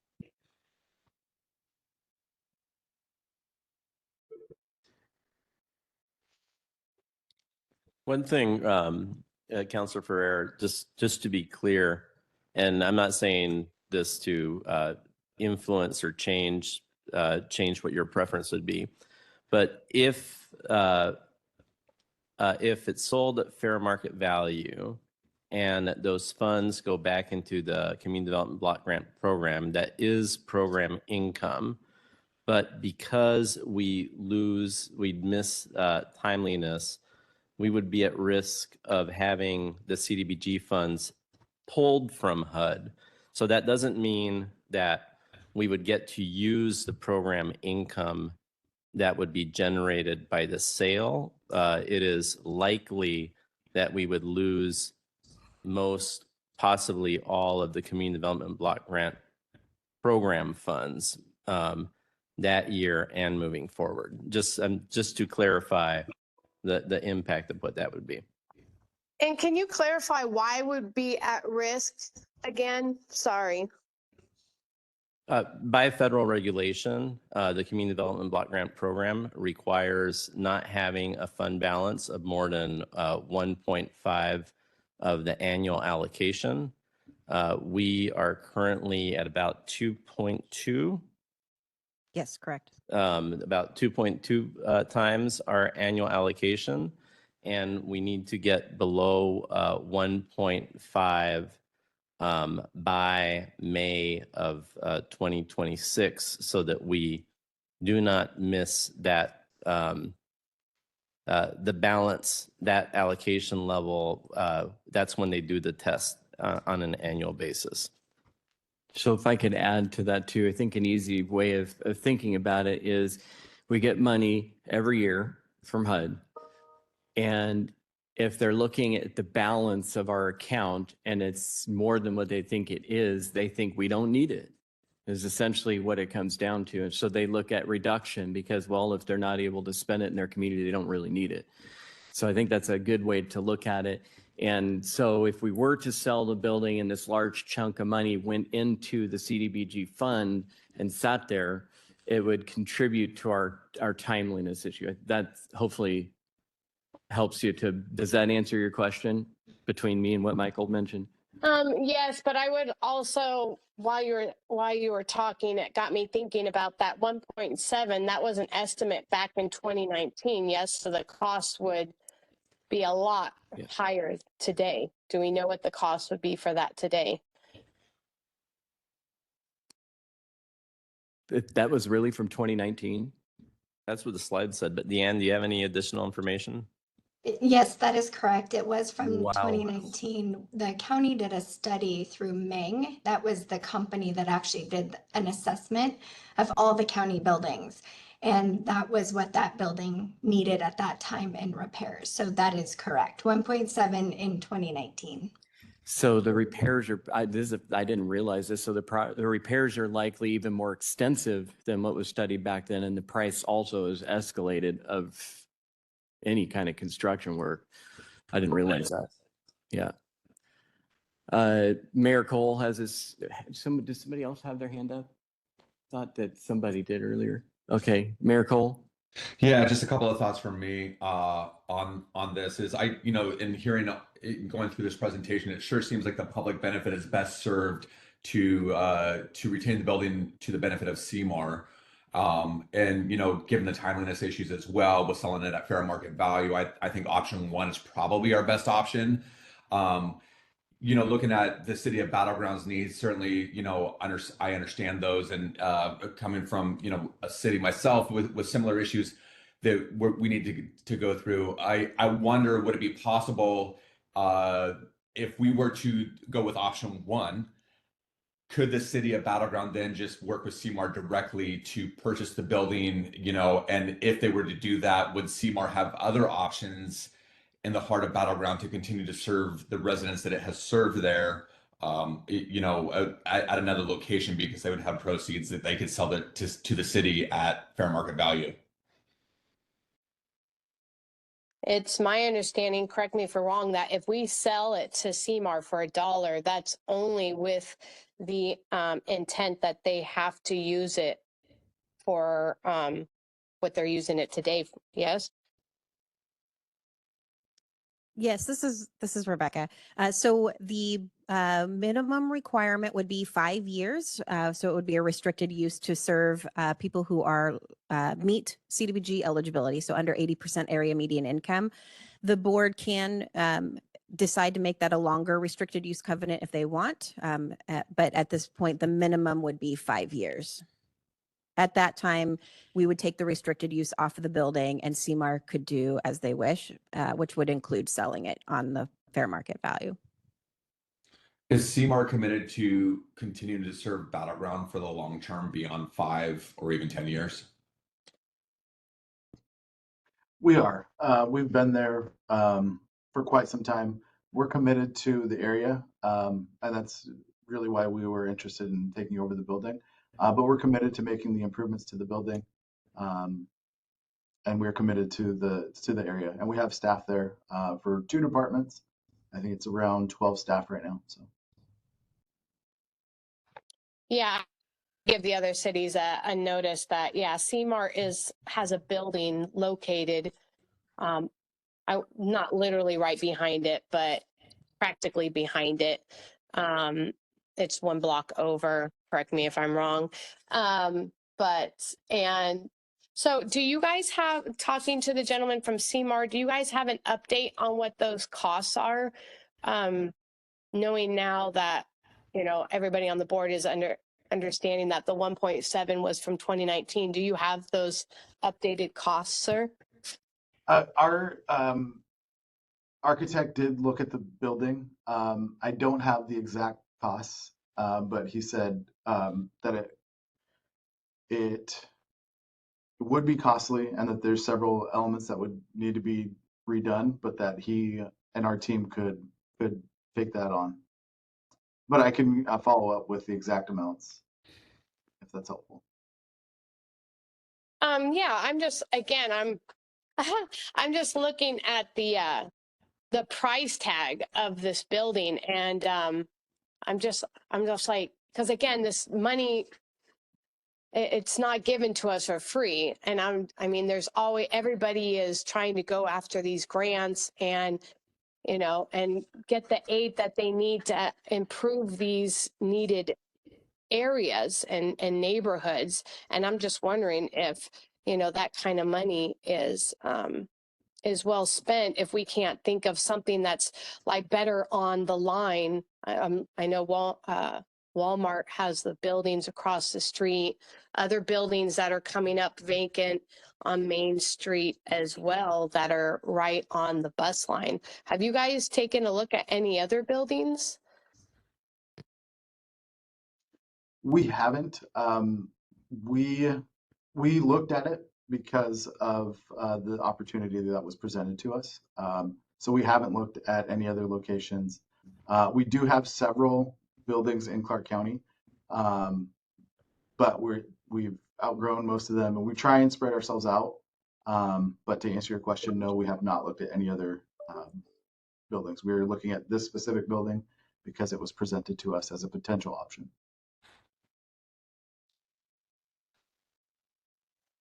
One thing, Councilor Ferrer, just to be clear, and I'm not saying this to influence or change what your preference would be, but if it's sold at fair market value and those funds go back into the Community Development Block Grant Program, that is program income. But because we'd miss timeliness, we would be at risk of having the CDBG funds pulled from HUD. So that doesn't mean that we would get to use the program income that would be generated by the sale. It is likely that we would lose most, possibly all, of the Community Development Block Grant Program funds that year and moving forward. Just to clarify the impact of what that would be. And can you clarify why would be at risk again? Sorry. By federal regulation, the Community Development Block Grant Program requires not having a fund balance of more than 1.5 of the annual allocation. We are currently at about 2.2. Yes, correct. About 2.2 times our annual allocation, and we need to get below 1.5 by May of 2026, so that we do not miss that the balance, that allocation level. That's when they do the test on an annual basis. So if I could add to that too, I think an easy way of thinking about it is We get money every year from HUD. And if they're looking at the balance of our account and it's more than what they think it is, they think we don't need it, is essentially what it comes down to. And so they look at reduction because, well, if they're not able to spend it in their community, they don't really need it. So I think that's a good way to look at it. And so if we were to sell the building and this large chunk of money went into the CDBG fund and sat there, it would contribute to our timeliness issue. That hopefully helps you to, does that answer your question between me and what Michael mentioned? Yes, but I would also, while you were talking, it got me thinking about that 1.7. That was an estimate back in 2019. Yes, so the cost would be a lot higher today. Do we know what the cost would be for that today? That was really from 2019? That's what the slide said. But Deanne, do you have any additional information? Yes, that is correct. It was from Wow. 2019. The county did a study through Ming. That was the company that actually did an assessment of all the county buildings. And that was what that building needed at that time in repairs. So that is correct. 1.7 in 2019. So the repairs are, I didn't realize this, so the repairs are likely even more extensive than what was studied back then, and the price also is escalated of any kind of construction work. I didn't realize that. Yeah. Mayor Cole has this, does somebody else have their hand up? Thought that somebody did earlier. Okay, Mayor Cole. Yeah, just a couple of thoughts from me on this is in hearing going through this presentation, it sure seems like the public benefit is best served to retain the building to the benefit of CMAR. And given the timeliness issues as well with selling it at fair market value, I think option one is probably our best option. Looking at the city of Battlegrounds needs, certainly, I understand those, and coming from, a city myself with similar issues that we need to go through. I wonder, would it be possible if we were to go with option one, could the city of Battleground then just work with CMAR directly to purchase the building, and if they were to do that, would CMAR have other options in the heart of Battleground to continue to serve the residents that it has served there, at another location, because they would have proceeds that they could sell to the city at fair market value? It's my understanding, correct me if I'm wrong, that if we sell it to CMAR for $1, that's only with the intent that they have to use it for what they're using it today. Yes. Yes, this is Rebecca. So the minimum requirement would be 5 years. So it would be a restricted use to serve people who are meet CDBG eligibility, so under 80% area median income. The board can decide to make that a longer restricted use covenant if they want, but at this point, the minimum would be 5 years. At that time, we would take the restricted use off of the building, and CMAR could do as they wish, which would include selling it on the fair market value. Is CMAR committed to continuing to serve Battleground for the long term beyond 5 or even 10 years? We are. We've been there for quite some time. We're committed to the area, and that's really why we were interested in taking over the building. But we're committed to making the improvements to the building, and we're committed to the area. And we have staff there for 2 departments. I think it's around 12 staff right now. So. Yeah, give the other cities a notice that CMAR has a building located, not literally right behind it, but practically behind it. It's 1 block over. Correct me if I'm wrong. So do you guys have, talking to the gentleman from CMAR, do you guys have an update on what those costs are? Knowing now that, everybody on the board is understanding that the 1.7 was from 2019. Do you have those updated costs, sir? Our architect did look at the building. I don't have the exact costs, but he said that it would be costly and that there's several elements that would need to be redone, but that he and our team could take that on. But I can follow up with the exact amounts if that's helpful. Yeah, I'm just, again, I'm just looking at the price tag of this building, and I'm just like, because again, this money, it's not given to us for free. And I mean, there's always, everybody is trying to go after these grants and, you know, and get the aid that they need to improve these needed areas and neighborhoods. And I'm just wondering if, you know, that kind of money is well spent if we can't think of something that's like better on the line. I know Walmart has the buildings across the street, other buildings that are coming up vacant on Main Street as well that are right on the bus line. Have you guys taken a look at any other buildings? We haven't. We looked at it because of the opportunity that was presented to us. So we haven't looked at any other locations. We do have several buildings in Clark County, but we've outgrown most of them, and we try and spread ourselves out. But to answer your question, no, we have not looked at any other buildings. We were looking at this specific building because it was presented to us as a potential option.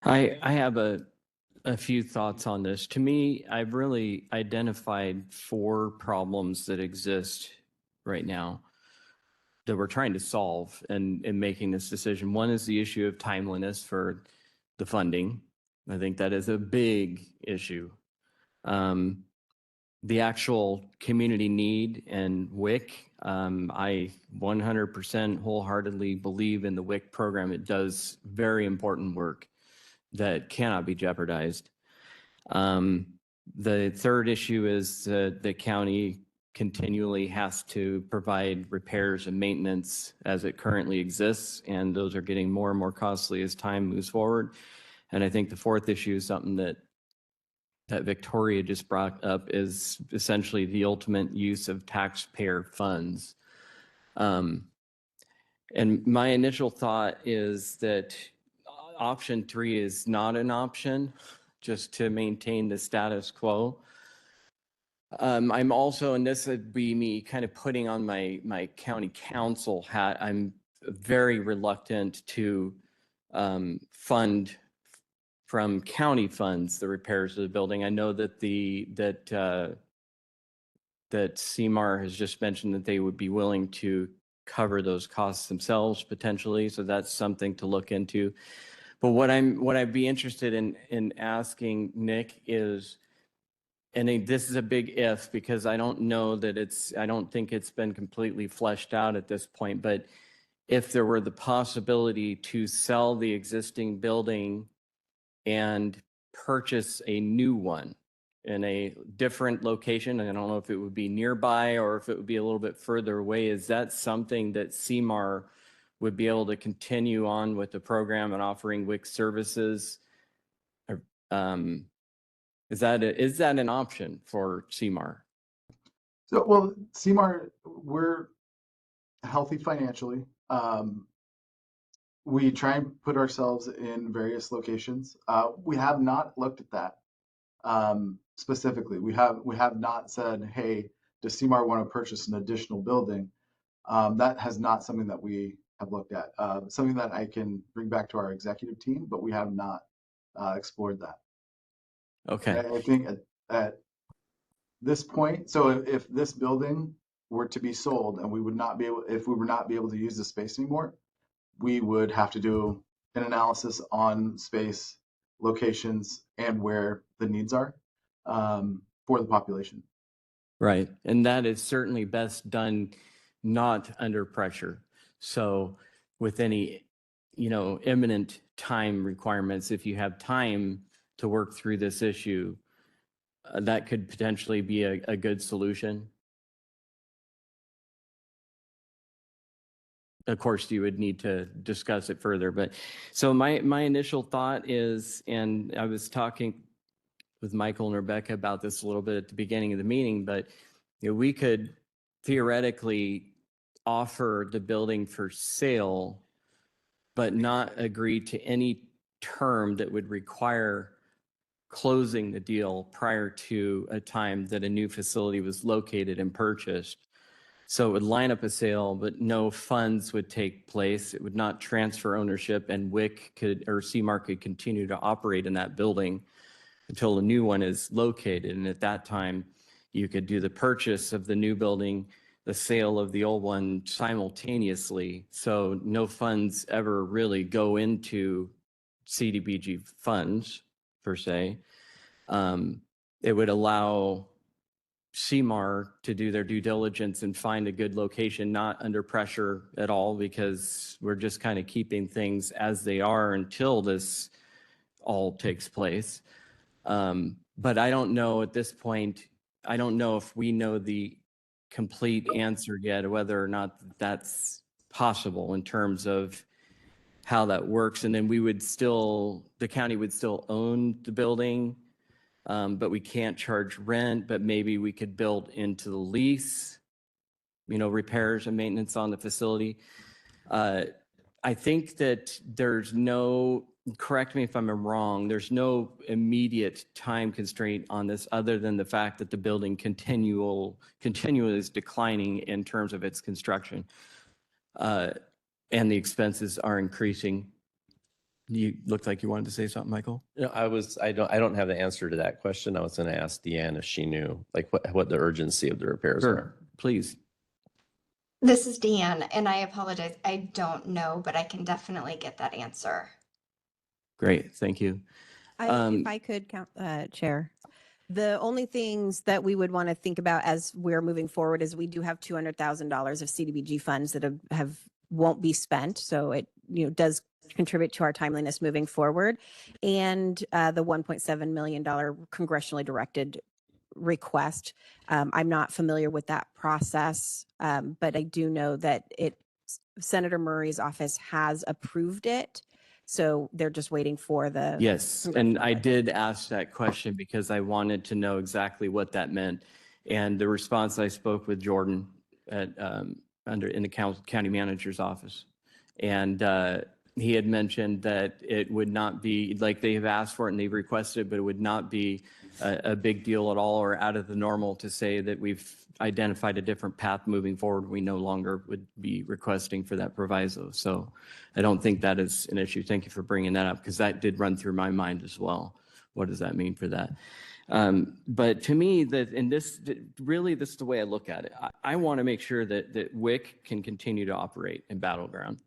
I have a few thoughts on this. To me, I've really identified 4 problems that exist right now that we're trying to solve in making this decision. One is the issue of timeliness for the funding. I think that is a big issue. The actual community need and WIC, I 100% wholeheartedly believe in the WIC program. It does very important work that cannot be jeopardized. The third issue is the county continually has to provide repairs and maintenance as it currently exists, and those are getting more and more costly as time moves forward. And I think the fourth issue is something that Victoria just brought up, is essentially the ultimate use of taxpayer funds. And my initial thought is that option 3 is not an option, just to maintain the status quo. I'm also, and this would be me kind of putting on my county council hat, I'm very reluctant to fund from county funds the repairs of the building. I know that that CMAR has just mentioned that they would be willing to cover those costs themselves potentially, so that's something to look into. But what I'd be interested in asking Nick is, and this is a big if, because I don't know that I don't think it's been completely fleshed out at this point, but if there were the possibility to sell the existing building and purchase a new one in a different location, and I don't know if it would be nearby or if it would be a little bit further away, is that something that CMAR would be able to continue on with the program and offering WIC services? Is that an option for CMAR? So, well, CMAR, we're healthy financially. We try and put ourselves in various locations. We have not looked at that specifically. We have not said, hey, does CMAR want to purchase an additional building? That has not something that we have looked at. Something that I can bring back to our executive team, but we have not explored that. Okay. I think at this point, so if this building were to be sold and we would not be able, if we were not be able to use the space anymore, we would have to do an analysis on space, locations, and where the needs are for the population. Right. And that is certainly best done not under pressure. So with any, imminent time requirements, if you have time to work through this issue, that could potentially be a good solution. of course, you would need to discuss it further. But so my initial thought is, and I was talking with Michael and Rebecca about this a little bit at the beginning of the meeting, but we could theoretically offer the building for sale, but not agree to any term that would require closing the deal prior to a time that a new facility was located and purchased. So it would line up a sale, but no funds would take place. It would not transfer ownership, and WIC could, or CMAR could continue to operate in that building until a new one is located. And at that time, you could do the purchase of the new building, the sale of the old one simultaneously. So no funds ever really go into CDBG funds per se. It would allow CMAR to do their due diligence and find a good location, not under pressure at all, because we're just kind of keeping things as they are until this all takes place. But I don't know at this point, I don't know if we know the complete answer yet, whether or not that's possible in terms of how that works. And then we would still, the county would still own the building, but we can't charge rent, but maybe we could build into the lease, repairs and maintenance on the facility. I think that there's no, correct me if I'm wrong, there's no immediate time constraint on this other than the fact that the building continually is declining in terms of its construction. And the expenses are increasing. You looked like you wanted to say something, Michael? I don't have the answer to that question. I was going to ask Deanne if she knew, like what the urgency of the repairs are. Please. This is Deanne, and I apologize. I don't know, but I can definitely get that answer. Great, thank you. If I could, Chair, the only things that we would want to think about as we're moving forward is we do have $200,000 of CDBG funds that won't be spent, so it does contribute to our timeliness moving forward, and the $1.7 million congressionally directed request. I'm not familiar with that process, but I do know that Senator Murray's office has approved it. So they're just waiting for the. Yes, and I did ask that question because I wanted to know exactly what that meant. And the response, I spoke with Jordan at in the county manager's office, and he had mentioned that it would not be like they've asked for it and they've requested, but it would not be a big deal at all or out of the normal to say that we've identified a different path moving forward. We no longer would be requesting for that proviso. So I don't think that is an issue. Thank you for bringing that up because that did run through my mind as well. What does that mean for that? But to me, this is the way I look at it. I want to make sure that WIC can continue to operate in Battleground.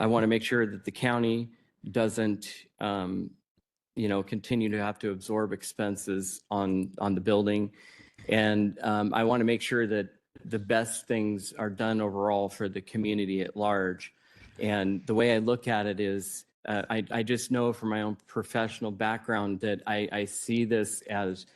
I want to make sure that the county doesn't, continue to have to absorb expenses on the building. And I want to make sure that the best things are done overall for the community at large. And the way I look at it is, I just know from my own professional background that I see this as,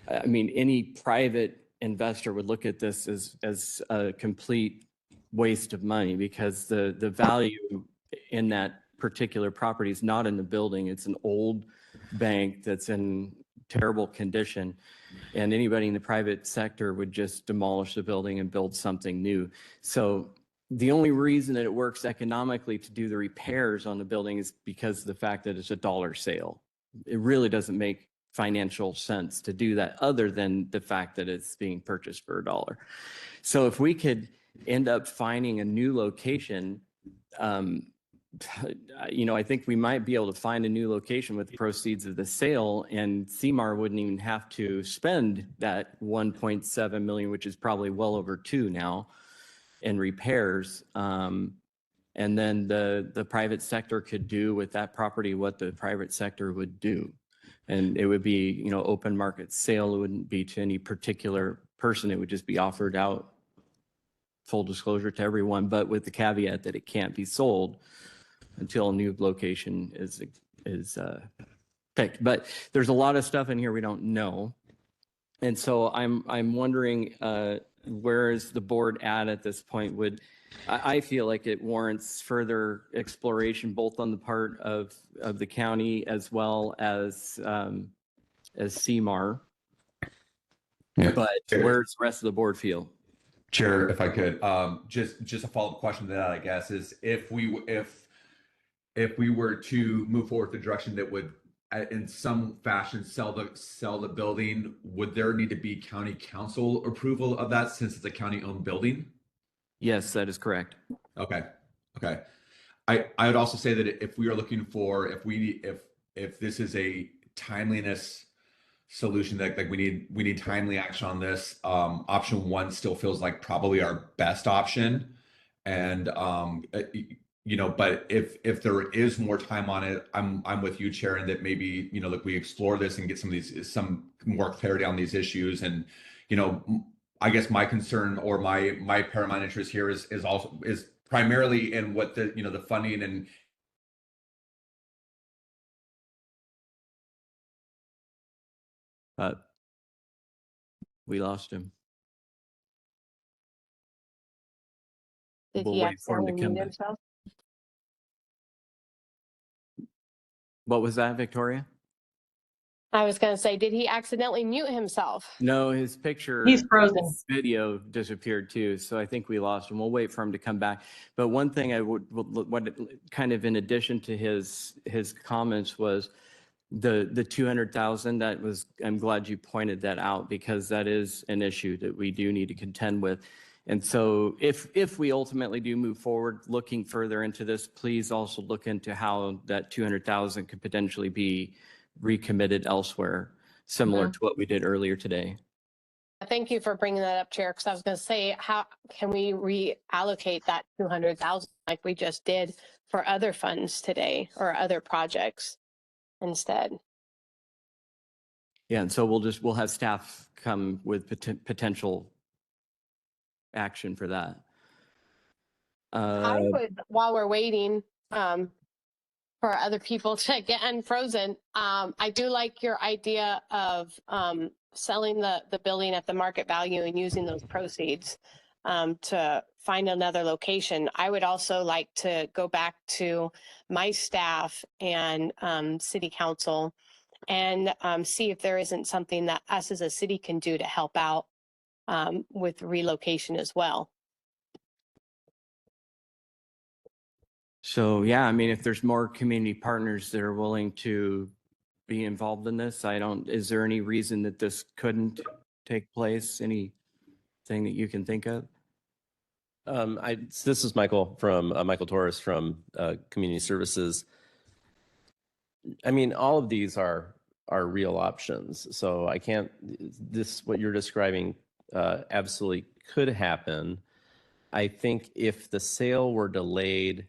any private investor would look at this as a complete waste of money because the value in that particular property is not in the building. It's an old bank that's in terrible condition. And anybody in the private sector would just demolish the building and build something new. So the only reason that it works economically to do the repairs on the building is because of the fact that it's a dollar sale. It really doesn't make financial sense to do that other than the fact that it's being purchased for $1. So if we could end up finding a new location, I think we might be able to find a new location with the proceeds of the sale, and CMAR wouldn't even have to spend that 1.7 million, which is probably well over 2 now, in repairs. And then the private sector could do with that property what the private sector would do. And it would be, open market sale. It wouldn't be to any particular person. It would just be offered out, full disclosure to everyone, but with the caveat that it can't be sold until a new location is picked. But there's a lot of stuff in here we don't know. And so I'm wondering, where is the board at this point? I feel like it warrants further exploration, both on the part of the county as well as CMAR. Yeah. But where's the rest of the board feel? Chair, if I could, just a follow-up question to that, I guess, is if we were to move forward the direction that would, in some fashion, sell the building, would there need to be county council approval of that since it's a county-owned building? Yes, that is correct. Okay. Okay. I would also say that if we are looking for, if this is a timeliness solution, that like we need timely action on this, option one still feels like probably our best option. And but if there is more time on it, I'm with you, Chair, and that maybe, like we explore this and get some more clarity on these issues. And I guess my concern or my paramount interest here is primarily in what the funding and we lost him. Did We'll he wait for him to accidentally come mute back. himself? What was that, Victoria? I was going to say, did he accidentally mute himself? No, his picture, He's frozen. his video disappeared too. So I think we lost him. We'll wait for him to come back. But one thing I would kind of in addition to his comments was the 200,000. That was, I'm glad you pointed that out, because that is an issue that we do need to contend with. And so if we ultimately do move forward looking further into this, please also look into how that 200,000 could potentially be recommitted elsewhere, similar to what we did earlier today. Thank you for bringing that up, Chair, because I was going to say, how can we reallocate that 200,000 like we just did for other funds today or other projects instead? Yeah, and so we'll have staff come with potential action for that. I would, while we're waiting for other people to get unfrozen, I do like your idea of selling the building at the market value and using those proceeds to find another location. I would also like to go back to my staff and city council and see if there isn't something that us as a city can do to help out with relocation as well. So yeah, I mean, if there's more community partners that are willing to be involved in this, is there any reason that this couldn't take place? Anything that you can think of? This is Michael Torres from Community Services. I mean, all of these are real options. So I can't, what you're describing absolutely could happen. I think if the sale were delayed,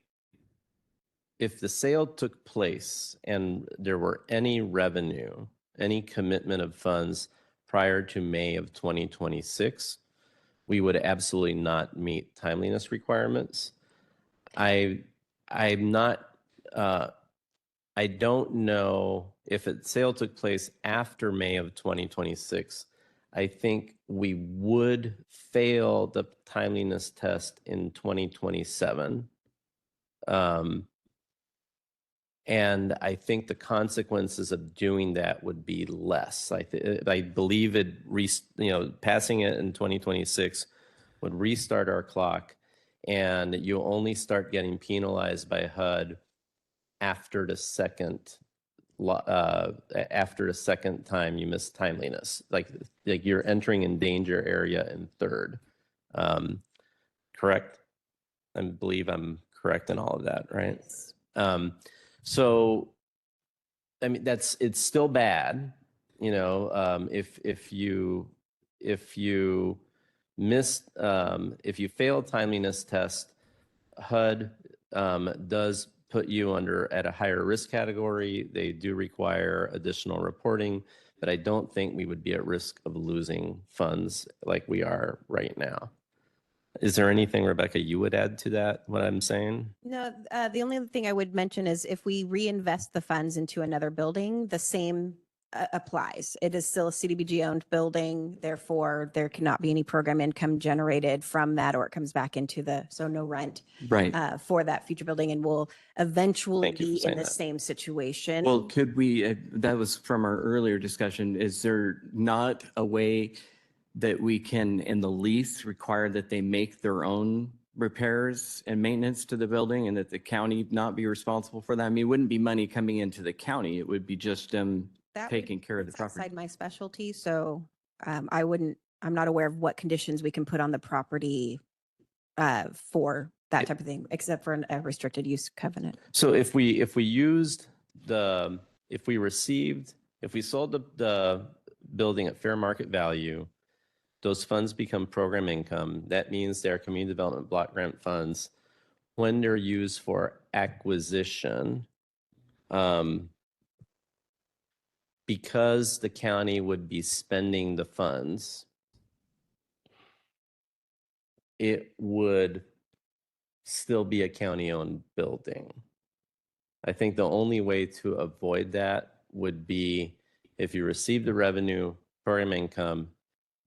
if the sale took place and there were any revenue, any commitment of funds prior to May of 2026, we would absolutely not meet timeliness requirements. I'm not, I don't know if a sale took place after May of 2026. I think we would fail the timeliness test in 2027. And I think the consequences of doing that would be less. I believe passing it in 2026 would restart our clock, and you only start getting penalized by HUD after the second time you miss timeliness. Like you're entering in danger area in third. Correct? I believe I'm correct in all of that, right? So, I mean, it's still bad, if you fail timeliness test, HUD does put you at a higher risk category. They do require additional reporting, but I don't think we would be at risk of losing funds like we are right now. Is there anything, Rebecca, you would add to that, what I'm saying? No, the only thing I would mention is if we reinvest the funds into another building, the same applies. It is still a CDBG owned building. Therefore, there cannot be any program income generated from that, or it comes back into so no rent Right. for that future building, and will eventually Thank you for be in saying the that. same situation. Well, could we, that was from our earlier discussion, is there not a way that we can, in the lease, require that they make their own repairs and maintenance to the building and that the county not be responsible for that? I mean, it wouldn't be money coming into the county. It would be just them That taking care of the it's property. outside my specialty, so I'm not aware of what conditions we can put on the property for that type of thing, except for a restricted use covenant. So if we sold the building at fair market value, those funds become program income. That means they're community development block grant funds. When they're used for acquisition, because the county would be spending the funds, it would still be a county-owned building. I think the only way to avoid that would be if you receive the revenue, program income,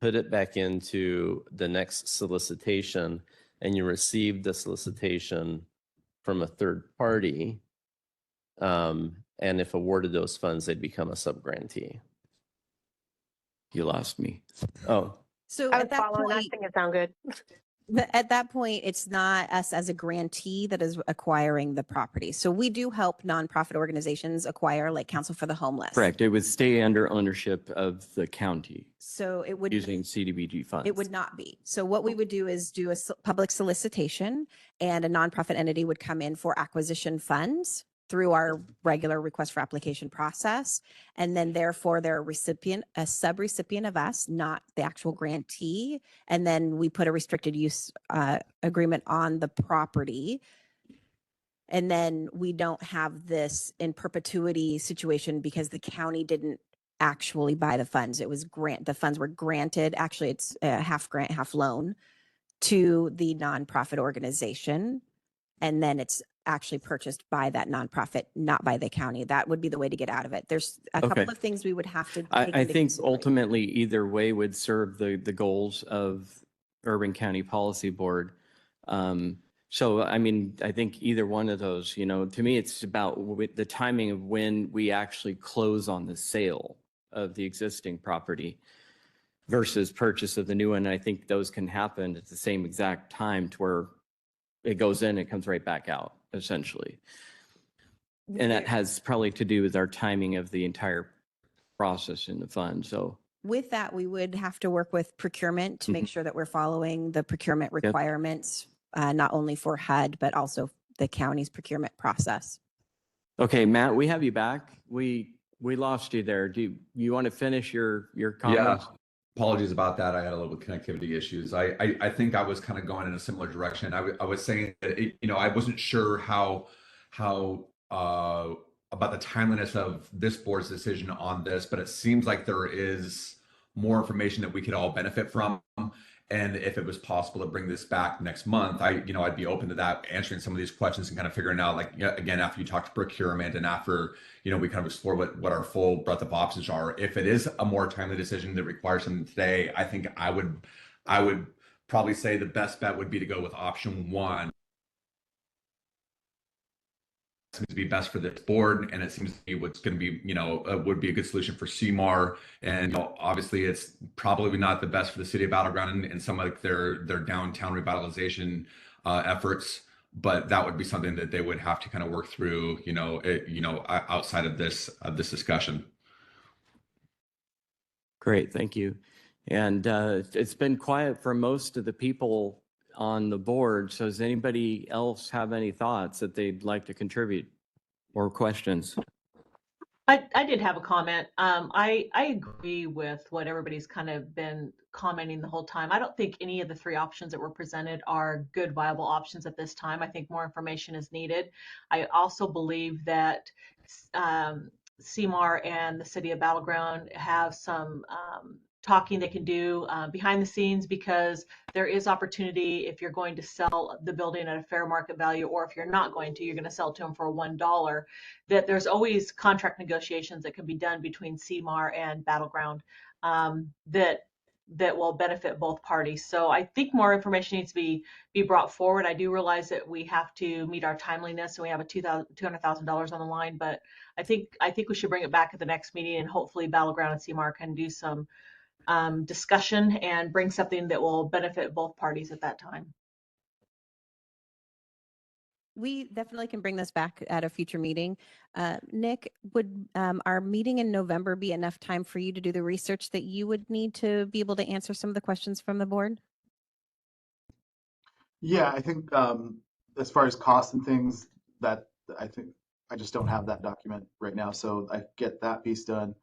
put it back into the next solicitation, and you receive the solicitation from a third party, and if awarded those funds, they'd become a subgrantee. You lost me. Oh, So I at was that following. I point, think it sounds good. at that point, it's not us as a grantee that is acquiring the property. So we do help nonprofit organizations acquire, like Council for the Homeless. Correct. It would stay under ownership of the county So it would using CDBG funds. It would not be. So what we would do is do a public solicitation, and a nonprofit entity would come in for acquisition funds through our regular request for application process. And then therefore they're a sub-recipient of us, not the actual grantee. And then we put a restricted use agreement on the property. And then we don't have this in perpetuity situation because the county didn't actually buy the funds. The funds were granted. Actually, it's a half grant, half loan to the nonprofit organization. And then it's actually purchased by that nonprofit, not by the county. That would be the way to get out of it. There's a Okay. couple of things we would have to take I into think consideration. ultimately either way would serve the goals of Urban County Policy Board. So, I mean, I think either one of those, to me, it's about the timing of when we actually close on the sale of the existing property versus purchase of the new one. And I think those can happen at the same exact time to where it goes in, it comes right back out, essentially. And that has probably to do with our timing of the entire process in the fund. So With that, we would have to work with procurement to make sure that we're following the procurement requirements, not only for HUD, but also the county's procurement process. okay, Matt, we have you back. We lost you there. Do you want to finish your comments? Yeah. Apologies about that. I had a little connectivity issues. I think I was kind of going in a similar direction. I was saying that I wasn't sure how about the timeliness of this board's decision on this, but it seems like there is more information that we could all benefit from. And if it was possible to bring this back next month, I'd be open to that, answering some of these questions and kind of figuring out, like, again, after you talk to procurement and after, we kind of explore what our full breadth of options are. If it is a more timely decision that requires something today, I think I would probably say the best bet would be to go with option one. Seems to be best for this board, and it seems to be what's going to be, would be a good solution for CMAR. And obviously, it's probably not the best for the city of Battleground and some of their downtown revitalization efforts. But that would be something that they would have to kind of work through, outside of this discussion. Great, thank you. And it's been quiet for most of the people on the board. So does anybody else have any thoughts that they'd like to contribute or questions? I did have a comment. I agree with what everybody's kind of been commenting the whole time. I don't think any of the three options that were presented are good, viable options at this time. I think more information is needed. I also believe that CMAR and the city of Battleground have some talking they can do behind the scenes, because there is opportunity if you're going to sell the building at a fair market value, or if you're not going to, you're going to sell to them for $1, that there's always contract negotiations that can be done between CMAR and Battleground that will benefit both parties. So I think more information needs to be brought forward. I do realize that we have to meet our timeliness and we have a $200,000 on the line, but I think we should bring it back at the next meeting, and hopefully Battleground and CMAR can do some discussion and bring something that will benefit both parties at that time. We definitely can bring this back at a future meeting. Nick, would our meeting in November be enough time for you to do the research that you would need to be able to answer some of the questions from the board? Yeah, I think as far as costs and things, that I think I just don't have that document right now, so I get that piece done.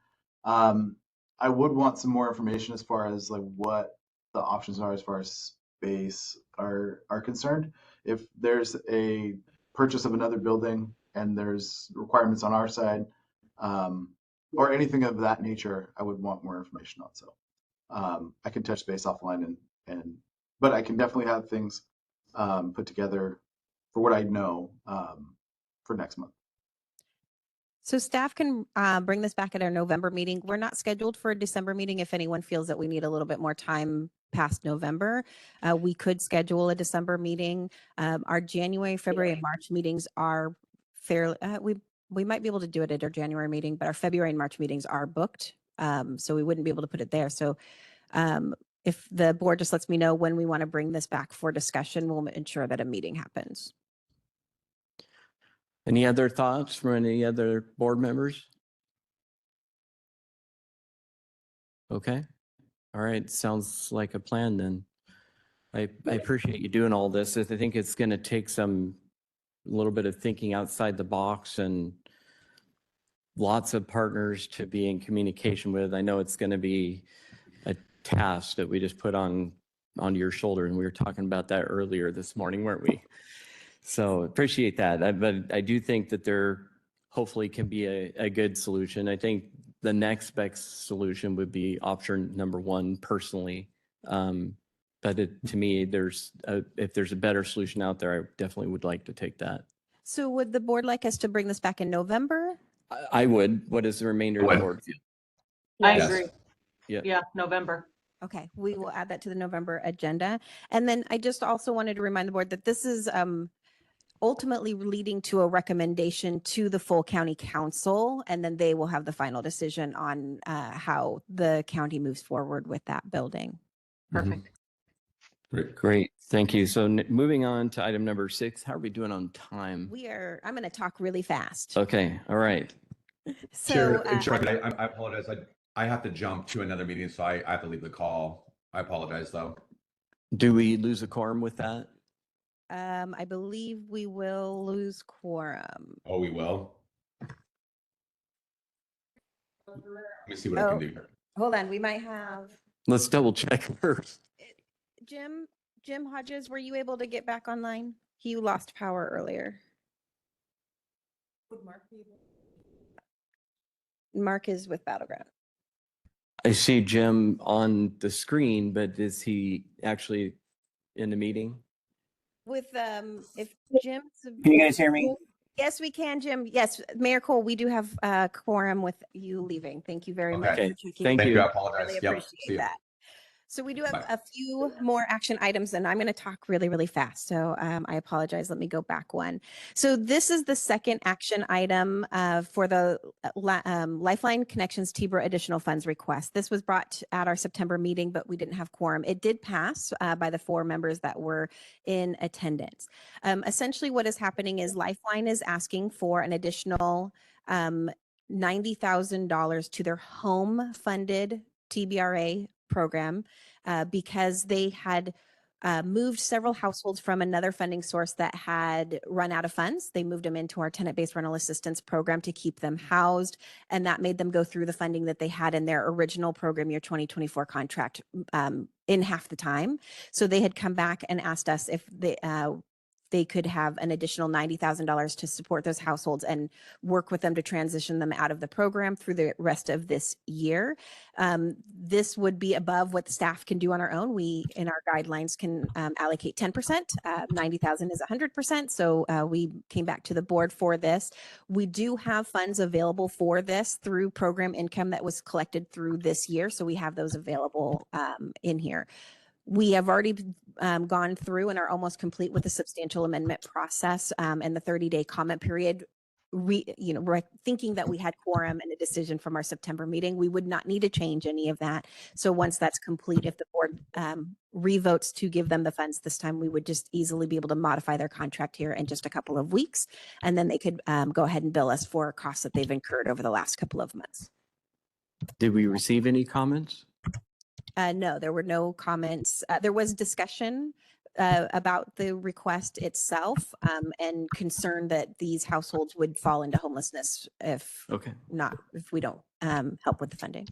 I would want some more information as far as like what the options are as far as space are concerned. If there's a purchase of another building and there's requirements on our side, or anything of that nature, I would want more information on. So I can touch base offline but I can definitely have things put together for what I know for next month. So staff can bring this back at our November meeting. We're not scheduled for a December meeting. If anyone feels that we need a little bit more time past November, we could schedule a December meeting. Our January, February, and March meetings are fairly, we might be able to do it at our January meeting, but our February and March meetings are booked. So we wouldn't be able to put it there. So if the board just lets me know when we want to bring this back for discussion, we'll ensure that a meeting happens. Any other thoughts from any other board members? Okay. All right. Sounds like a plan then. I appreciate you doing all this. I think it's going to take a little bit of thinking outside the box and lots of partners to be in communication with. I know it's going to be a task that we just put on your shoulder, and we were talking about that earlier this morning, weren't we? So appreciate that. But I do think that there hopefully can be a good solution. I think the next best solution would be option number one personally. But to me, if there's a better solution out there, I definitely would like to take that. So would the board like us to bring this back in November? I would. What is the remainder of the board feel? I agree. Yeah, November. Okay, we will add that to the November agenda. And then I just also wanted to remind the board that this is ultimately leading to a recommendation to the full county council, and then they will have the final decision on how the county moves forward with that building. Perfect. Great. Thank you. So moving on to item number 6, how are we doing on time? I'm going to talk really fast. Okay. All right. So, Chair, I apologize. I have to jump to another meeting, so I have to leave the call. I apologize, though. Do we lose a quorum with that? I believe we will lose quorum. Oh, we will? Let me see what I can do here. Hold on, we might have. Let's double check first. Jim Hodges, were you able to get back online? He lost power earlier. Would Mark be able? Mark is with Battleground. I see Jim on the screen, but is he actually in the meeting? With if Jim's. Can you guys hear me? Yes, we can, Jim. Yes, Mayor Cole, we do have a quorum with you leaving. Thank you very much. Okay. For checking. Thank you. I apologize. Really Yep. appreciate See you. that. So we do have a few more action items, and I'm going to talk really, really fast. So I apologize. Let me go back one. So this is the second action item for the Lifeline Connections TBRA additional funds request. This was brought at our September meeting, but we didn't have quorum. It did pass by the 4 members that were in attendance. Essentially, what is happening is Lifeline is asking for an additional $90,000 to their home-funded TBRA program because they had moved several households from another funding source that had run out of funds. They moved them into our tenant-based rental assistance program to keep them housed, and that made them go through the funding that they had in their original program year 2024 contract in half the time. So they had come back and asked us if they they could have an additional $90,000 to support those households and work with them to transition them out of the program through the rest of this year. This would be above what the staff can do on our own. We, in our guidelines, can allocate 10%. 90,000 is 100%. So we came back to the board for this. We do have funds available for this through program income that was collected through this year. So we have those available in here. We have already gone through and are almost complete with the substantial amendment process and the 30-day comment period. Thinking that we had quorum and a decision from our September meeting, we would not need to change any of that. So once that's complete, if the board revotes to give them the funds this time, we would just easily be able to modify their contract here in just a couple of weeks. And then they could go ahead and bill us for costs that they've incurred over the last couple of months. Did we receive any comments? No, there were no comments. There was discussion about the request itself and concern that these households would fall into homelessness if we don't help with the funding.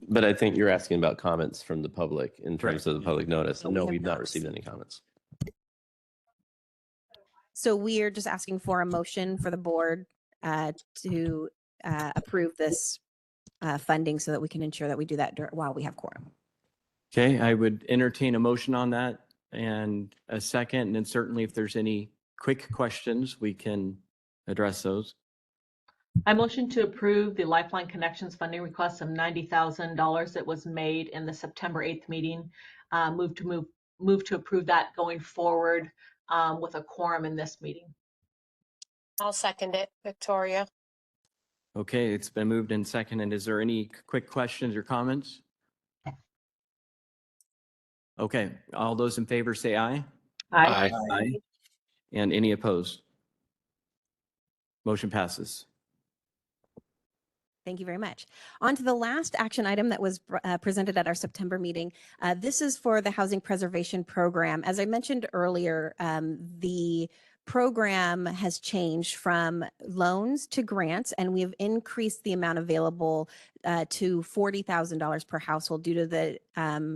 But I think you're asking about comments from the public in terms of the public notice. So No, we have we've not not received any comments. So we are just asking for a motion for the board to approve this funding so that we can ensure that we do that while we have quorum. Okay, I would entertain a motion on that and a second, and then certainly if there's any quick questions, we can address those. I motion to approve the Lifeline Connections funding request of $90,000 that was made in the September 8th meeting. Move to approve that going forward with a quorum in this meeting. I'll second it, Victoria. Okay, it's been moved and seconded. Is there any quick questions or comments? Okay, all those in favor say aye. Aye. Aye. And any opposed? Motion passes. Thank you very much. On to the last action item that was presented at our September meeting. This is for the Housing Preservation Program. As I mentioned earlier, the program has changed from loans to grants, and we've increased the amount available to $40,000 per household due to the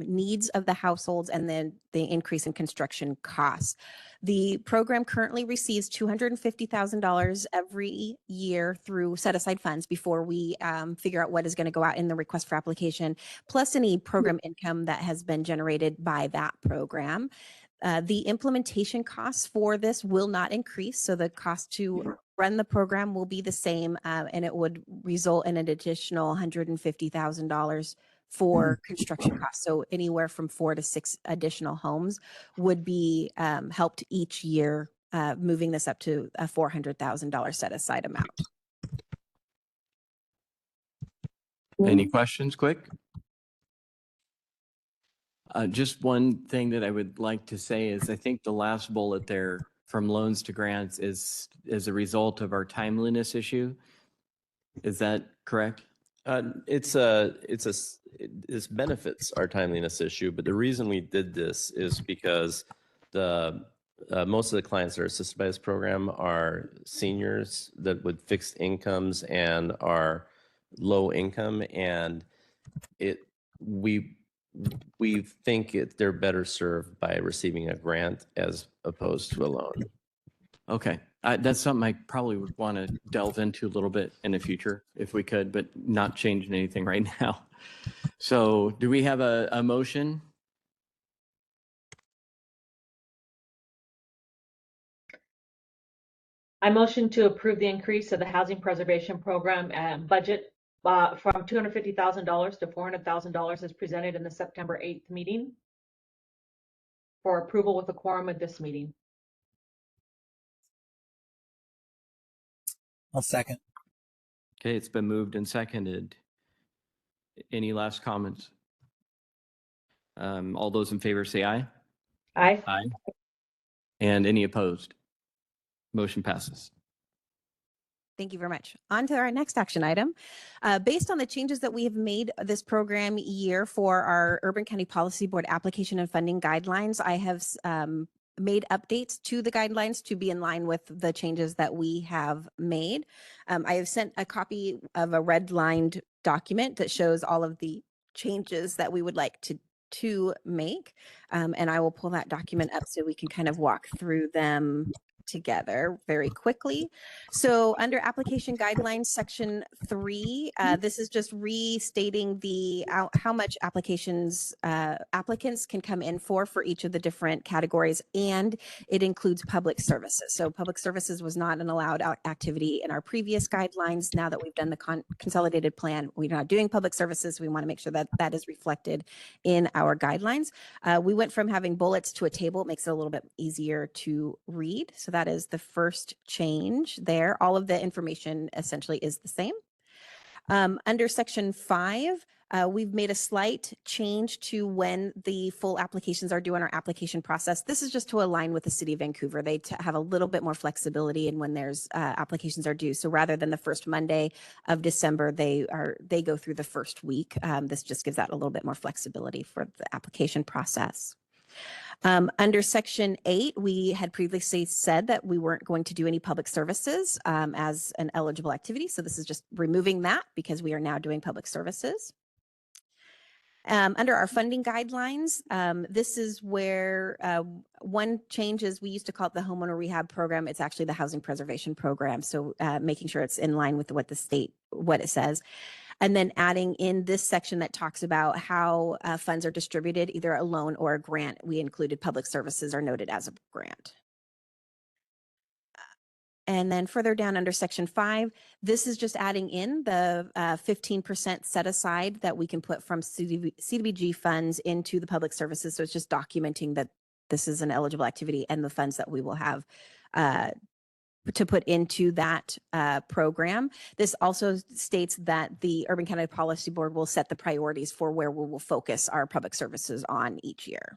needs of the households and then the increase in construction costs. The program currently receives $250,000 every year through set-aside funds before we figure out what is going to go out in the request for application, plus any program income that has been generated by that program. The implementation costs for this will not increase, so the cost to run the program will be the same, and it would result in an additional $150,000 for construction costs. So anywhere from 4 to 6 additional homes would be helped each year, moving this up to a $400,000 set-aside amount. Any questions, quick? Just one thing that I would like to say is I think the last bullet there from loans to grants is as a result of our timeliness issue. Is that correct? This benefits our timeliness issue, but the reason we did this is because most of the clients that are assisted by this program are seniors that with fixed incomes and are low income, and we think they're better served by receiving a grant as opposed to a loan. Okay, that's something I probably would want to delve into a little bit in the future if we could, but not changing anything right now. So do we have a motion? I motion to approve the increase of the Housing Preservation Program budget from $250,000 to $400,000 as presented in the September 8th meeting for approval with a quorum at this meeting. I'll second. Okay, it's been moved and seconded. Any last comments? All those in favor say aye. Aye. Aye. And any opposed? Motion passes. Thank you very much. On to our next action item. Based on the changes that we have made this program year for our Urban County Policy Board application and funding guidelines, I have made updates to the guidelines to be in line with the changes that we have made. I have sent a copy of a red-lined document that shows all of the changes that we would like to to make. And I will pull that document up so we can kind of walk through them together very quickly. So under application guidelines, section 3, this is just restating the how much applications applicants can come in for each of the different categories, and it includes public services. So public services was not an allowed activity in our previous guidelines. Now that we've done the consolidated plan, we're not doing public services. We want to make sure that that is reflected in our guidelines. We went from having bullets to a table. It makes it a little bit easier to read. So that is the first change there. All of the information essentially is the same. Under section 5, we've made a slight change to when the full applications are due in our application process. This is just to align with the City of Vancouver. They have a little bit more flexibility in when there's applications are due. So rather than the first Monday of December, they go through the first week. This just gives that a little bit more flexibility for the application process. Under section 8, we had previously said that we weren't going to do any public services as an eligible activity. So this is just removing that because we are now doing public services. Under our funding guidelines, this is where one change is we used to call it the homeowner rehab program. It's actually the housing preservation program. So making sure it's in line with what the state, what it says. And then adding in this section that talks about how funds are distributed, either a loan or a grant. We included public services are noted as a grant. And then further down under section 5, this is just adding in the 15% set aside that we can put from CDBG funds into the public services. So it's just documenting that this is an eligible activity and the funds that we will have to put into that program. This also states that the Urban County Policy Board will set the priorities for where we will focus our public services on each year.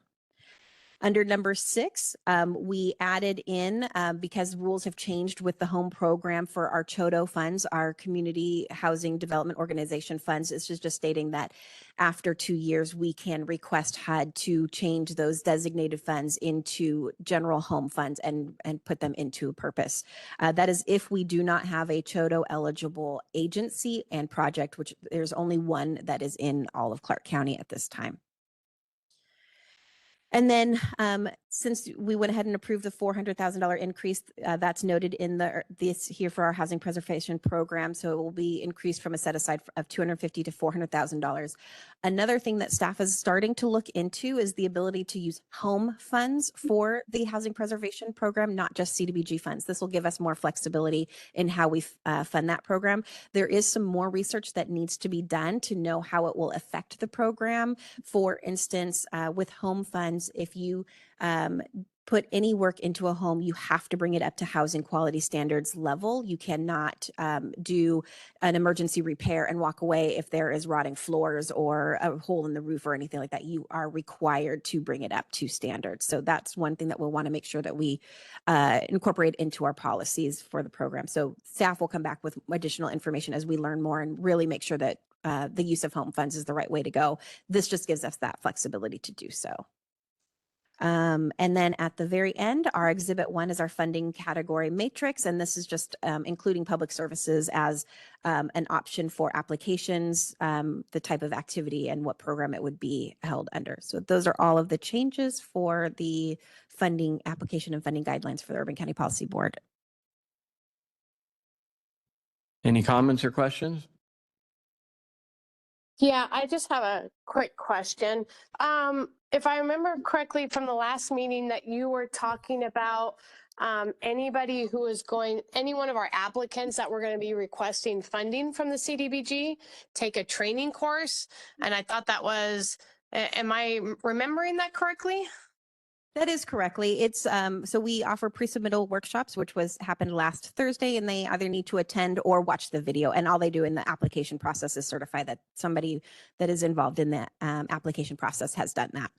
Under number 6, we added in, because rules have changed with the home program for our CHODO funds, our Community Housing Development Organization funds. It's just stating that after 2 years, we can request HUD to change those designated funds into general home funds and put them into a purpose. That is if we do not have a CHODO eligible agency and project, which there's only one that is in all of Clark County at this time. And then since we went ahead and approved the $400,000 increase, that's noted in this here for our housing preservation program. So it will be increased from a set aside of $250,000 to $400,000. Another thing that staff is starting to look into is the ability to use home funds for the housing preservation program, not just CDBG funds. This will give us more flexibility in how we fund that program. There is some more research that needs to be done to know how it will affect the program. For instance, with home funds, if you put any work into a home, you have to bring it up to housing quality standards level. You cannot do an emergency repair and walk away if there is rotting floors or a hole in the roof or anything like that. You are required to bring it up to standards. So that's one thing that we'll want to make sure that we incorporate into our policies for the program. So staff will come back with additional information as we learn more and really make sure that the use of home funds is the right way to go. This just gives us that flexibility to do so. And then at the very end, our exhibit 1 is our funding category matrix. And this is just including public services as an option for applications, the type of activity and what program it would be held under. So those are all of the changes for the funding application and funding guidelines for the Urban County Policy Board. Any comments or questions? Yeah, I just have a quick question. If I remember correctly from the last meeting that you were talking about anybody who is any one of our applicants that we're going to be requesting funding from the CDBG, take a training course. And I thought that was, am I remembering that correctly? That is correctly. It's so we offer pre-submittal workshops, which happened last Thursday, and they either need to attend or watch the video. And all they do in the application process is certify that somebody that is involved in the application process has done that.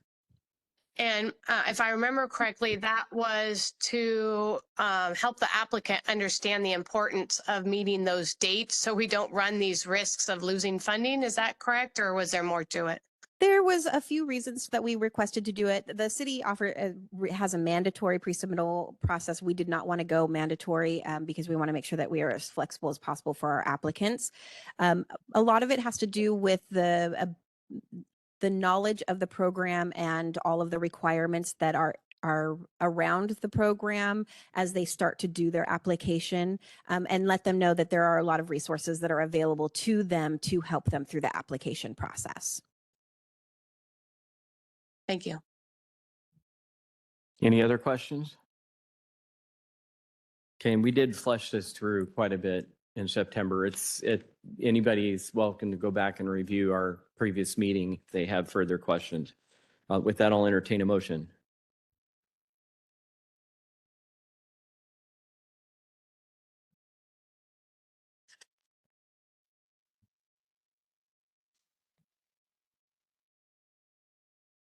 And if I remember correctly, that was to help the applicant understand the importance of meeting those dates so we don't run these risks of losing funding. Is that correct, or was there more to it? There was a few reasons that we requested to do it. The city has a mandatory pre-submittal process. We did not want to go mandatory because we want to make sure that we are as flexible as possible for our applicants. A lot of it has to do with the knowledge of the program and all of the requirements that are around the program as they start to do their application, and let them know that there are a lot of resources that are available to them to help them through the application process. Thank you. Any other questions? Okay, and we did flesh this through quite a bit in September. Anybody's welcome to go back and review our previous meeting if they have further questions. With that, I'll entertain a motion.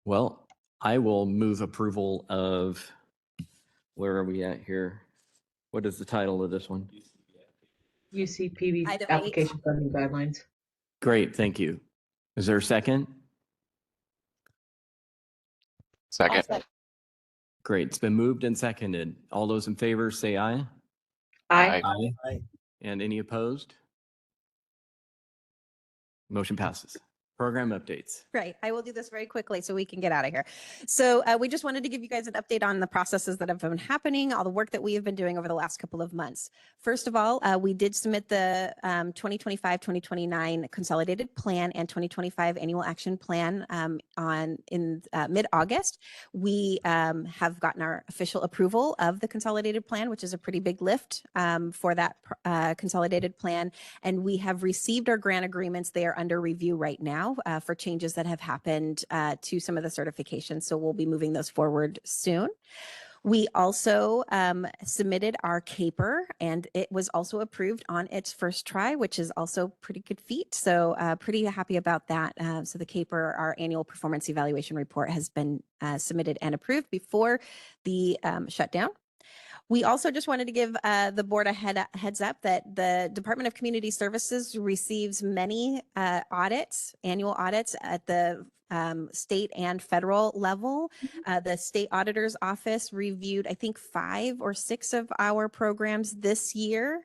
Well, I will move approval of, where are we at here? What is the title of this one? UCPB Item 8. application funding guidelines. Great, thank you. Is there a second? Second. Great, it's been moved and seconded. All those in favor say aye. Aye. Aye. And any opposed? Motion passes. Program updates. Great. I will do this very quickly so we can get out of here. So we just wanted to give you guys an update on the processes that have been happening, all the work that we have been doing over the last couple of months. First of all, we did submit the 2025-2029 consolidated plan and 2025 annual action plan in mid-August. We have gotten our official approval of the consolidated plan, which is a pretty big lift for that consolidated plan. And we have received our grant agreements. They are under review right now for changes that have happened to some of the certifications. So we'll be moving those forward soon. We also submitted our CAPER, and it was also approved on its first try, which is also pretty good feat. So pretty happy about that. So the CAPER, our annual performance evaluation report, has been submitted and approved before the shutdown. We also just wanted to give the board a heads up that the Department of Community Services receives many annual audits at the state and federal level. The state auditor's office reviewed, I think, 5 or 6 of our programs this year,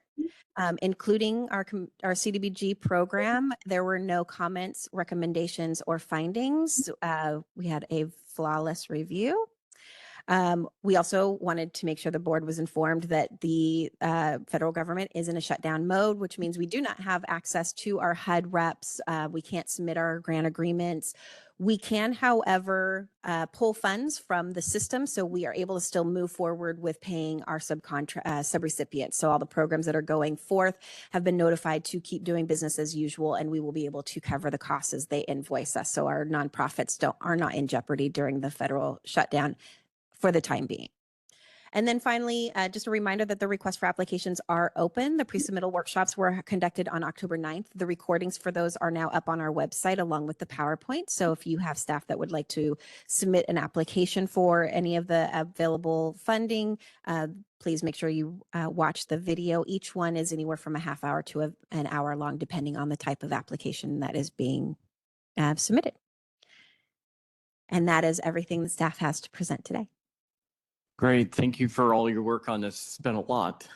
including our CDBG program. There were no comments, recommendations, or findings. We had a flawless review. We also wanted to make sure the board was informed that the federal government is in a shutdown mode, which means we do not have access to our HUD reps. We can't submit our grant agreements. We can, however, pull funds from the system, so we are able to still move forward with paying our subrecipients. So all the programs that are going forth have been notified to keep doing business as usual, and we will be able to cover the costs as they invoice us. So our nonprofits are not in jeopardy during the federal shutdown for the time being. And then finally, just a reminder that the requests for applications are open. The pre-submittal workshops were conducted on October 9th. The recordings for those are now up on our website along with the PowerPoint. So if you have staff that would like to submit an application for any of the available funding, please make sure you watch the video. Each one is anywhere from a half hour to an hour long, depending on the type of application that is being submitted. And that is everything the staff has to present today. Great. Thank you for all your work on this. It's been a lot.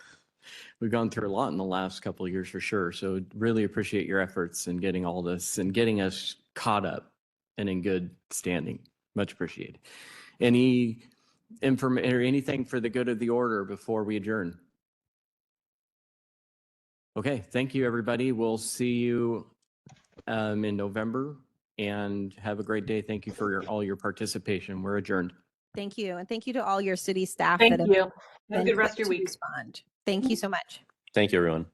We've gone through a lot in the last couple of years for sure. So really appreciate your efforts in getting all this and getting us caught up and in good standing. Much appreciated. Any information or anything for the good of the order before we adjourn? Okay. Thank you, everybody. We'll see you in November, and have a great day. Thank you for all your participation. We're adjourned. Thank you. And thank you to all your city staff. Thank that you. have Have a been good rest of quick your to week. respond. Thank you so much. Thank you, everyone.